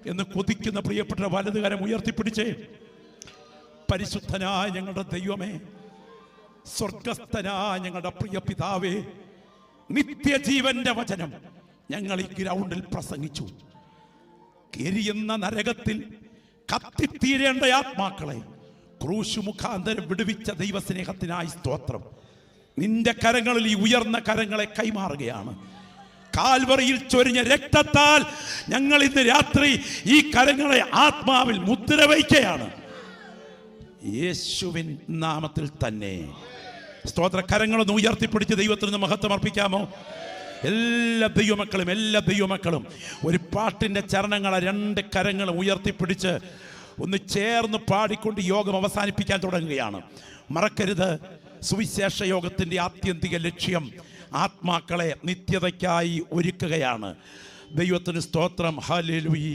എന്ന് കൊതിക്കുന്ന പ്രിയപ്പെട്ട വലതുകരം ഉയർത്തിപ്പിടിച്ചേ. പരിശുദ്ധനായ ഞങ്ങളുടെ ദൈവമേ, സ്വർഗസ്ഥനായ ഞങ്ങളുടെ പ്രിയ പിതാവേ, നിത്യജീവന്റെ വചനം ഞങ്ങൾ ഈ ഗ്രൗണ്ടിൽ പ്രസംഗിച്ചു. എരിയുന്ന നരകത്തിൽ കത്തിത്തീരേണ്ട ആത്മാക്കളെ ക്രൂശ് മുഖാന്തരം വിടുവിച്ച ദൈവസ്നേഹത്തിനായി സ്തോത്രം. നിന്റെ കരങ്ങളിൽ ഈ ഉയർന്ന കരങ്ങളെ കൈമാറുകയാണ്. കാൽവറിയിൽ ചൊരിഞ്ഞ രക്തത്താൽ ഞങ്ങൾ ഇന്ന് രാത്രി ഈ കരങ്ങളെ ആത്മാവിൽ മുദ്ര വയ്ക്കുകയാണ്, യേശുവിൻ നാമത്തിൽ തന്നെ. സ്തോത്ര. കരങ്ങളൊന്ന് ഉയർത്തിപ്പിടിച്ച് ദൈവത്തിന് മഹത്വം അർപ്പിക്കാമോ? എല്ലാ ദൈവമക്കളും ഒരു പാട്ടിന്റെ ചരണങ്ങളെ രണ്ട് കരങ്ങൾ ഉയർത്തിപ്പിടിച്ച് ഒന്ന് ചേർന്ന് പാടിക്കൊണ്ട് യോഗം അവസാനിപ്പിക്കാൻ തുടങ്ങുകയാണ്. മറക്കരുത്, സുവിശേഷ യോഗത്തിന്റെ ആത്യന്തിക ലക്ഷ്യം ആത്മാക്കളെ നിത്യതയ്ക്കായി ഒരുക്കുകയാണ്. ദൈവത്തിന് സ്തോത്രം. ഹല്ലേലൂയ.